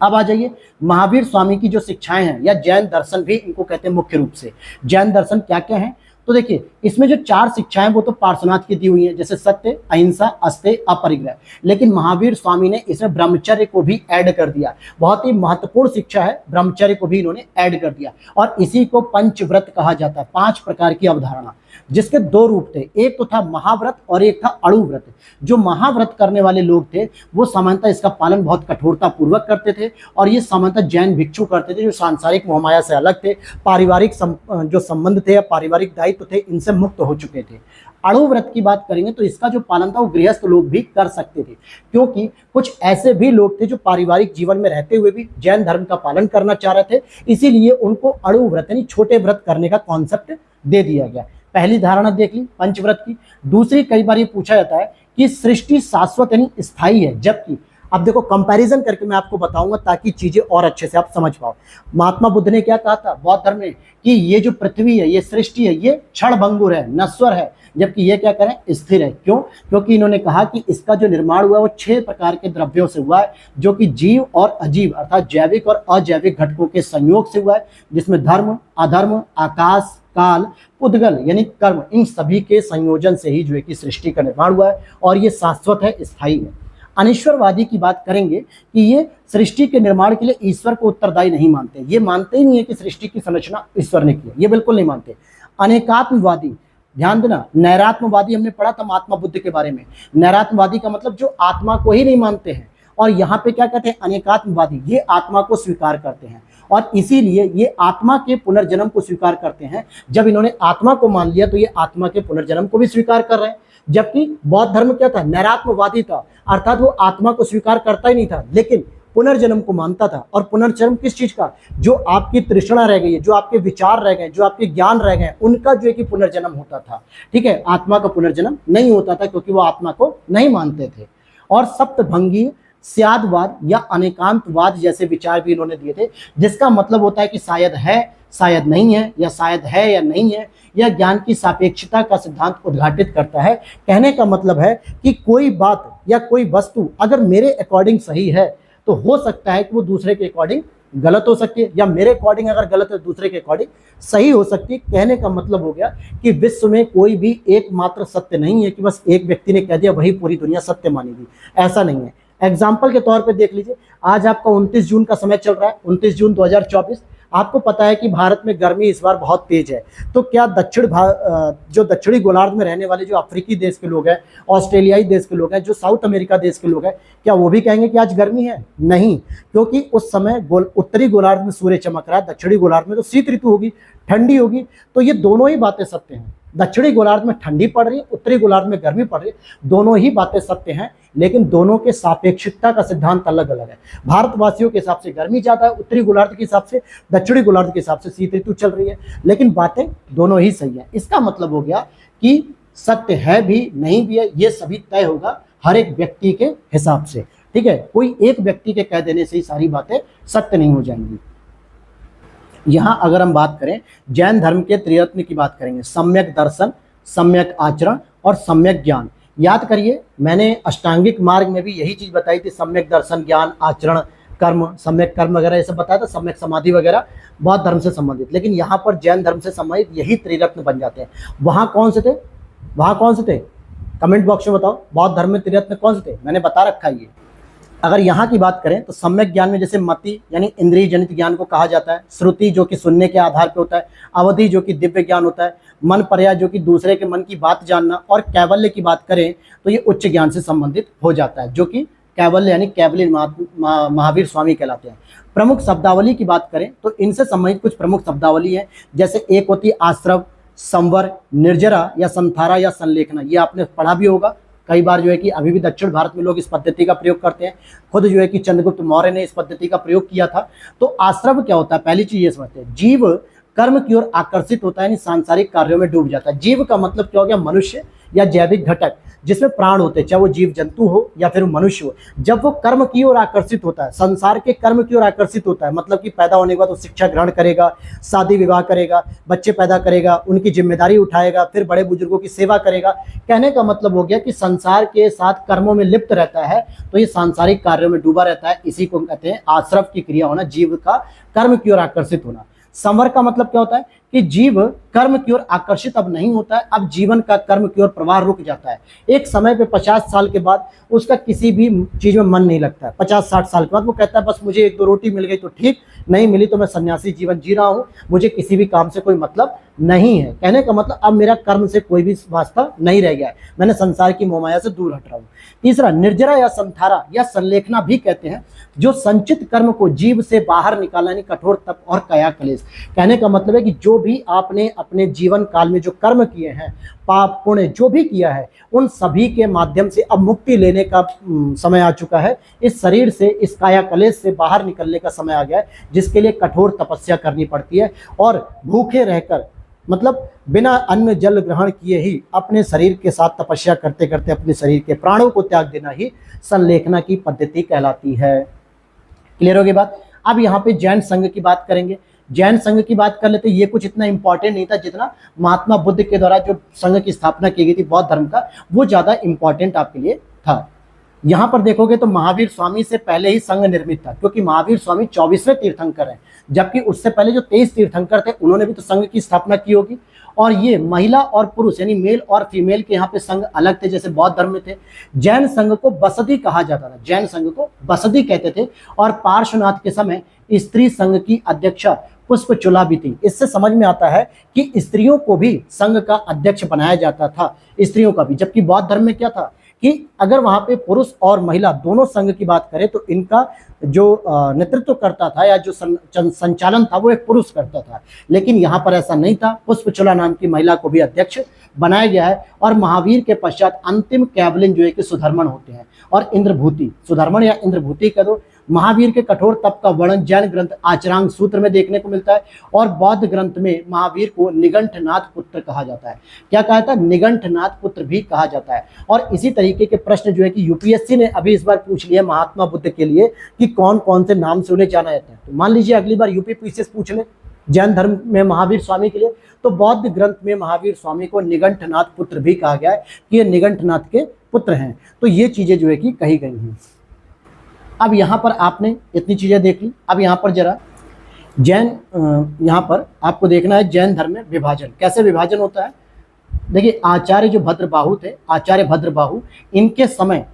अब आ जाइए महावीर स्वामी की जो शिक्षाएं हैं, या जैन दर्शन भी इनको कहते हैं मुख्य रूप से। जैन दर्शन क्या क्या है, तो देखिए इसमें जो 4 शिक्षाएं वो तो पार्श्वनाथ की दी हुई हैं, जैसे सत्य, अहिंसा, अस्तेय, अपरिग्रह। लेकिन महावीर स्वामी ने इसमें ब्रह्मचर्य को भी ऐड कर दिया। बहुत ही महत्वपूर्ण शिक्षा है, ब्रह्मचर्य को भी इन्होंने ऐड कर दिया और इसी को पंचव्रत कहा जाता है। 5 प्रकार की अवधारणा, जिसके 2 रूप थे, एक तो था महाव्रत और एक था अणुव्रत। जो महाव्रत करने वाले लोग थे वो सामान्यतः इसका पालन बहुत कठोरता पूर्वक करते थे और ये सामान्यतः जैन भिक्षु करते थे, जो सांसारिक मोहमाया से अलग थे, पारिवारिक जो संबंध थे या पारिवारिक दायित्व थे इनसे मुक्त हो चुके थे। अणुव्रत की बात करेंगे तो इसका जो पालन था वो गृहस्थ लोग भी कर सकते थे, क्योंकि कुछ ऐसे भी लोग थे जो पारिवारिक जीवन में रहते हुए भी जैन धर्म का पालन करना चाह रहे थे, इसीलिए उनको अणुव्रत यानी छोटे व्रत करने का कॉन्सेप्ट दे दिया गया। पहली धारणा देख ली पंचव्रत की। दूसरी, कई बार ये पूछा जाता है कि सृष्टि शाश्वत यानी स्थायी है, जबकि अब देखो कंपैरिजन करके मैं आपको बताऊंगा ताकि चीजें और अच्छे से आप समझ पाओ। महात्मा बुद्ध ने क्या कहा था बौद्ध धर्म में कि ये जो पृथ्वी है, ये सृष्टि है, ये क्षण भंगुर है, नश्वर है, जबकि ये क्या करें, स्थिर है। क्यों? क्योंकि इन्होंने कहा कि इसका जो निर्माण हुआ है वो 6 प्रकार के द्रव्यों से हुआ है, जो कि जीव और अजीव अर्थात जैविक और अजैविक घटकों के संयोग से हुआ है, जिसमें धर्म, अधर्म, आकाश, काल, पुद्गल यानी कर्म, इन सभी के संयोजन से ही जो है कि सृष्टि का निर्माण हुआ है और ये शाश्वत है, स्थायी है। अनिश्वरवादी की बात करेंगे कि ये सृष्टि के निर्माण के लिए ईश्वर को उत्तरदायी नहीं मानते, ये मानते ही नहीं है कि सृष्टि की संरचना ईश्वर ने की है, ये बिल्कुल नहीं मानते। अनेकात्मवादी, ध्यान देना, नैरात्मवादी हमने पढ़ा था महात्मा बुद्ध के बारे में। नैरात्मवादी का मतलब जो आत्मा को ही नहीं मानते हैं, और यहाँ पे क्या कहते हैं, अनेकात्मवादी, ये आत्मा को स्वीकार करते हैं और इसीलिए ये आत्मा के पुनर्जन्म को स्वीकार करते हैं। जब इन्होंने आत्मा को मान लिया तो ये आत्मा के पुनर्जन्म को भी स्वीकार कर रहे हैं। जबकि बौद्ध धर्म क्या था, नैरात्मवादी था, अर्थात वो आत्मा को स्वीकार करता ही नहीं था लेकिन पुनर्जन्म को मानता था। और पुनर्जन्म किस चीज का, जो आपकी तृष्णा रह गई है, जो आपके विचार रह गए, जो आपके ज्ञान रह गए, उनका जो है कि पुनर्जन्म होता था। ठीक है, आत्मा का पुनर्जन्म नहीं होता था क्योंकि वो आत्मा को नहीं मानते थे। और सप्तभंगी, स्यादवाद या अनेकांतवाद जैसे विचार भी इन्होंने दिए थे, जिसका मतलब होता है कि शायद है, शायद नहीं है, या शायद है या नहीं है। यह ज्ञान की सापेक्षता का सिद्धांत उद्घाटित करता है। कहने का मतलब है कि कोई बात या कोई वस्तु अगर मेरे अकॉर्डिंग सही है तो हो सकता है कि वो दूसरे के अकॉर्डिंग गलत हो सकती है, या मेरे अकॉर्डिंग अगर गलत है दूसरे के अकॉर्डिंग सही हो सकती है। कहने का मतलब हो गया कि विश्व में कोई भी एकमात्र सत्य नहीं है कि बस एक व्यक्ति ने कह दिया वही पूरी दुनिया सत्य मानेगी, ऐसा नहीं है। एग्जाम्पल के तौर पे देख लीजिए, आज आपका 29 जून का समय चल रहा है, 29 जून 2024। आपको पता है कि भारत में गर्मी इस बार बहुत तेज है। तो क्या जो दक्षिणी गोलार्ध में रहने वाले जो अफ्रीकी देश के लोग हैं, ऑस्ट्रेलियाई देश के लोग हैं, जो साउथ अमेरिका देश के लोग हैं, क्या वो भी कहेंगे कि आज गर्मी है? नहीं, क्योंकि उस समय उत्तरी गोलार्ध में सूर्य चमक रहा है, दक्षिणी गोलार्ध में तो शीत ऋतु होगी, ठंडी होगी। तो ये दोनों ही बातें सत्य हैं। दक्षिणी गोलार्ध में ठंडी पड़ रही है, उत्तरी गोलार्ध में गर्मी पड़ रही है, दोनों ही बातें सत्य हैं, लेकिन दोनों के सापेक्षिकता का सिद्धांत अलग अलग है। भारतवासियों के हिसाब से गर्मी ज्यादा है, उत्तरी गोलार्ध के हिसाब से, दक्षिणी गोलार्ध के हिसाब से शीत ऋतु चल रही है, लेकिन बातें दोनों ही सही है। इसका मतलब हो गया कि सत्य है भी नहीं भी है, ये सभी तय होगा हर एक व्यक्ति के हिसाब से। ठीक है, कोई एक व्यक्ति के कह देने से ही सारी बातें सत्य नहीं हो जाएंगी। यहां अगर हम बात करें जैन धर्म के त्रिरत्न की बात करेंगे, सम्यक दर्शन, सम्यक आचरण और सम्यक ज्ञान। याद करिए, मैंने अष्टांगिक मार्ग में भी यही चीज बताई थी, सम्यक दर्शन, ज्ञान, आचरण, कर्म, सम्यक कर्म वगैरह ये सब बताया था, सम्यक समाधि वगैरह बौद्ध धर्म से संबंधित। लेकिन यहाँ पर जैन धर्म से संबंधित यही त्रिरत्न बन जाते हैं। वहां कौन से थे, वहां कौन से थे, कमेंट बॉक्स में बताओ, बौद्ध धर्म में त्रिरत्न कौन से थे, मैंने बता रखा है ये। अगर यहाँ की बात करें तो सम्यक ज्ञान में जैसे मति यानी इंद्रिय जनित ज्ञान को कहा जाता है, श्रुति जो कि सुनने के आधार पर होता है, अवधि जो कि दिव्य ज्ञान होता है, मन पर्याय जो कि दूसरे के मन की बात जानना, और कैवल्य की बात करें तो ये उच्च ज्ञान से संबंधित हो जाता है, जो कि कैवल्य यानी कैवल्य महावीर स्वामी कहलाते हैं। प्रमुख शब्दावली की बात करें तो इनसे संबंधित कुछ प्रमुख शब्दावली है, जैसे एक होती है आश्रव, संवर, निर्जरा या संथारा या संलेखना, ये आपने पढ़ा भी होगा। कई बार जो है कि अभी भी दक्षिण भारत में लोग इस पद्धति का प्रयोग करते हैं। खुद जो है कि चंद्रगुप्त मौर्य ने इस पद्धति का प्रयोग किया था। तो आश्रव क्या होता है, पहली चीज ये समझते हैं, जीव कर्म की ओर आकर्षित होता है, यानी सांसारिक कार्यों में डूब जाता है। जीव का मतलब क्या हो गया, मनुष्य या जैविक घटक जिसमें प्राण होते हैं, चाहे वो जीव जंतु हो या फिर मनुष्य हो। जब वो कर्म की ओर आकर्षित होता है, संसार के कर्म की ओर आकर्षित होता है, मतलब कि पैदा होने के बाद वो शिक्षा ग्रहण करेगा, शादी विवाह करेगा, बच्चे पैदा करेगा, उनकी जिम्मेदारी उठाएगा, फिर बड़े बुजुर्गों की सेवा करेगा। कहने का मतलब हो गया कि संसार के साथ कर्मों में लिप्त रहता है, तो ये सांसारिक कार्यों में डूबा रहता है। इसी को कहते हैं आश्रव की क्रिया होना, जीव का कर्म की ओर आकर्षित होना। संवर का मतलब क्या होता है कि जीव कर्म की ओर आकर्षित अब नहीं होता है, अब जीवन का कर्म की ओर प्रवाह रुक जाता है। एक समय पे 50 साल के बाद उसका किसी भी चीज में मन नहीं लगता है। 50-60 साल के बाद वो कहता है बस मुझे 1-2 रोटी मिल गई तो ठीक, नहीं मिली तो मैं सन्यासी जीवन जी रहा हूँ, मुझे किसी भी काम से कोई मतलब नहीं है। कहने का मतलब अब मेरा कर्म से कोई भी वास्ता नहीं रह गया है, मैंने संसार की मोहमाया से दूर हट रहा हूँ। तीसरा, निर्जरा या संथारा या संलेखना भी कहते हैं, जो संचित कर्म को जीव से बाहर निकाला, यानी कठोर तप और काया क्लेश। कहने का मतलब है कि जो भी आपने अपने जीवन काल में जो कर्म किए हैं, पाप पुण्य जो भी किया है, उन सभी के माध्यम से अब मुक्ति लेने का समय आ चुका है। इस शरीर से, इस काया क्लेश से बाहर निकलने का समय आ गया है, जिसके लिए कठोर तपस्या करनी पड़ती है। और भूखे रहकर, मतलब बिना अन्न जल ग्रहण किए ही अपने शरीर के साथ तपस्या करते करते अपने शरीर के प्राणों को त्याग देना ही संलेखना की पद्धति कहलाती है। क्लियर होगी बात। अब यहाँ पे जैन संघ की बात करेंगे। जैन संघ की बात कर लेते, ये कुछ इतना इंपॉर्टेंट नहीं था जितना महात्मा बुद्ध के द्वारा जो संघ की स्थापना की गई थी बौद्ध धर्म का, वो ज्यादा इंपॉर्टेंट आपके लिए था। यहाँ पर देखोगे तो महावीर स्वामी से पहले ही संघ निर्मित था, क्योंकि महावीर स्वामी 24वें तीर्थंकर हैं, जबकि उससे पहले जो 23 तीर्थंकर थे उन्होंने भी तो संघ की स्थापना की होगी। और ये महिला और पुरुष यानी मेल और फीमेल के यहाँ पे संघ अलग थे, जैसे बौद्ध धर्म में थे। जैन संघ को बसदी कहा जाता था, जैन संघ को बसदी कहते थे। और पार्श्वनाथ के समय स्त्री संघ की अध्यक्षा पुष्पचूला भी थी। इससे समझ में आता है कि स्त्रियों को भी संघ का अध्यक्ष बनाया जाता था, स्त्रियों का भी। जबकि बौद्ध धर्म में क्या था कि अगर वहां पे पुरुष और महिला दोनों संघ की बात करें तो इनका जो नेतृत्व करता था या जो संचालन था वो एक पुरुष करता था। लेकिन यहाँ पर ऐसा नहीं था, पुष्पचूला नाम की महिला को भी अध्यक्ष बनाया गया है। और महावीर के पश्चात अंतिम कैवलिन जो है कि सुधर्मन होते हैं और इंद्रभूति, सुधर्मन या इंद्रभूति कह दो। महावीर के कठोर तप का वर्णन जैन ग्रंथ आचरांग सूत्र में देखने को मिलता है। और बौद्ध ग्रंथ में महावीर को निगंठनाथ पुत्र कहा जाता है। क्या कहा था? निगंठनाथ पुत्र भी कहा जाता है। और इसी तरीके के प्रश्न जो है कि यूपीएससी ने अभी इस बार पूछ लिया महात्मा बुद्ध के लिए कि कौन कौन से नाम से उन्हें जाना जाता है। तो मान लीजिए अगली बार यूपीपीसीएस पूछ ले जैन धर्म में महावीर स्वामी के लिए, तो बौद्ध ग्रंथ में महावीर स्वामी को निगंठनाथ पुत्र भी कहा गया है कि ये निगंठनाथ के पुत्र हैं। तो ये चीजें जो है कि कही गई हैं। अब यहाँ पर आपने इतनी चीजें देख ली। अब यहाँ पर जरा जैन, यहाँ पर आपको देखना है जैन धर्म में विभाजन कैसे विभाजन होता है। देखिए आचार्य जो भद्रबाहु थे, आचार्य भद्रबाहु, इनके समय,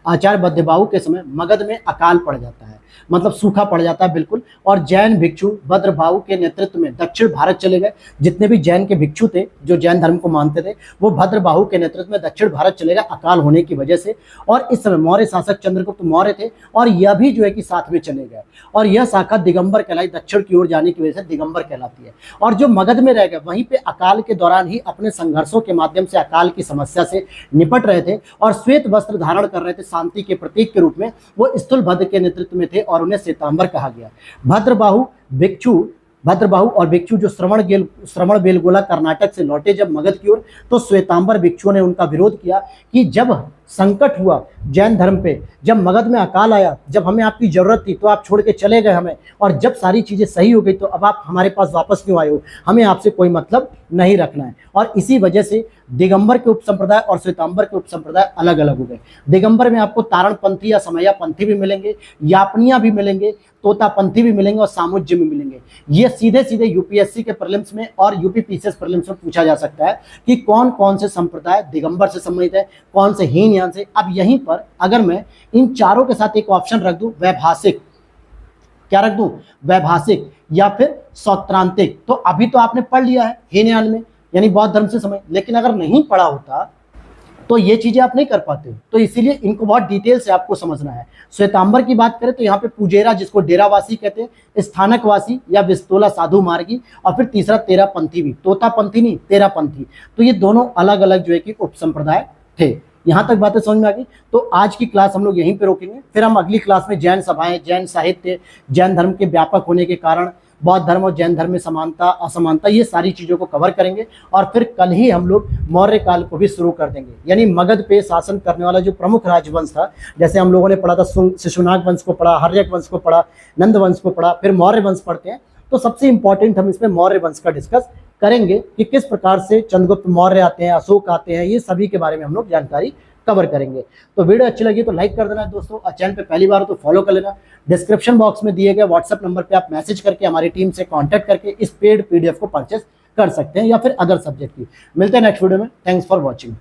आचार्य भद्रबाहु के समय मगध में अकाल पड़ जाता है, मतलब सूखा पड़ जाता है बिल्कुल। और जैन भिक्षु भद्रबाहु के नेतृत्व में दक्षिण भारत चले गए। जितने भी जैन के भिक्षु थे जो जैन धर्म को मानते थे वो भद्रबाहु के नेतृत्व में दक्षिण भारत चले गए अकाल होने की वजह से। और इस समय मौर्य शासक चंद्रगुप्त मौर्य थे और यह भी जो है कि साथ में चले गए। और यह शाखा दिगंबर कहलाई, दक्षिण की ओर जाने की वजह से दिगंबर कहलाती है। और जो मगध में रह गए वहीं पे अकाल के दौरान ही अपने संघर्षों के माध्यम से अकाल की समस्या से निपट रहे थे और श्वेत वस्त्र धारण कर रहे थे शांति के प्रतीक के रूप में। वो स्थूलभद्र के नेतृत्व में थे और उन्हें श्वेतांबर कहा गया। भद्रबाहु और भिक्षु जो श्रवण बेलगोला कर्नाटक से लौटे जब मगध की ओर, तो श्वेतांबर भिक्षुओं ने उनका विरोध किया कि जब संकट हुआ जैन धर्म पे, जब मगध में अकाल आया, जब हमें आपकी जरूरत थी तो आप छोड़ के चले गए हमें, और जब सारी चीजें सही हो गई तो अब आप हमारे पास वापस क्यों आए हो, हमें आपसे कोई मतलब नहीं रखना है। और इसी वजह से दिगंबर के उपसंप्रदाय और श्वेतांबर के उपसंप्रदाय अलग अलग हो गए। दिगंबर में आपको तारणपंथी या समैया पंथी भी मिलेंगे, यापनिया भी मिलेंगे, तोतापंथी भी मिलेंगे और सामुज्य भी मिलेंगे। ये सीधे सीधे यूपीएससी के प्रीलिम्स में और यूपीपीसीएस प्रीलिम्स में पूछा जा सकता है कि कौन कौन से संप्रदाय दिगंबर से संबंधित है, कौन से हीनयान से। अब यहीं पर अगर मैं इन चारों के साथ एक ऑप्शन रख दूं वैभाषिक, क्या रख दूं? वैभाषिक या फिर सौत्रांतिक, तो अभी तो आपने पढ़ लिया है हीनयान में यानी बौद्ध धर्म से समय, लेकिन अगर नहीं पढ़ा होता तो ये चीजें आप नहीं कर पाते। तो इसीलिए इनको बहुत डिटेल से आपको समझना है। श्वेतांबर की बात करें तो यहाँ पे पुजेरा, जिसको डेरावासी कहते हैं, स्थानकवासी या विस्तोला साधु मार्गी, और फिर तीसरा तेरापंथी भी, तोतापंथी नहीं तेरापंथी। तो ये दोनों अलग अलग जो है कि उपसंप्रदाय थे। यहाँ तक बातें समझ में आ गई। तो आज की क्लास हम लोग यहीं पे रोकेंगे, फिर हम अगली क्लास में जैन सभाएं, जैन साहित्य, जैन धर्म के व्यापक होने के कारण बौद्ध धर्म और जैन धर्म में समानता असमानता, ये सारी चीज़ों को कवर करेंगे। और फिर कल ही हम लोग मौर्य काल को भी शुरू कर देंगे, यानी मगध पे शासन करने वाला जो प्रमुख राजवंश था, जैसे हम लोगों ने पढ़ा था शिशुनाग वंश को पढ़ा, हर्यक वंश को पढ़ा, नंद वंश को पढ़ा, फिर मौर्य वंश पढ़ते हैं। तो सबसे इंपॉर्टेंट हम इसमें मौर्य वंश का डिस्कस करेंगे कि किस प्रकार से चंद्रगुप्त मौर्य आते हैं, अशोक आते हैं, ये सभी के बारे में हम लोग जानकारी कवर करेंगे। तो वीडियो अच्छी लगी तो लाइक कर देना दोस्तों, और चैनल पे पहली बार हो तो फॉलो कर लेना। डिस्क्रिप्शन बॉक्स में दिए गए व्हाट्सएप नंबर पे आप मैसेज करके हमारी टीम से कांटेक्ट करके इस पेड पीडीएफ को परचेस कर सकते हैं या फिर अदर सब्जेक्ट की। मिलते हैं नेक्स्ट वीडियो में। Thanks for watching.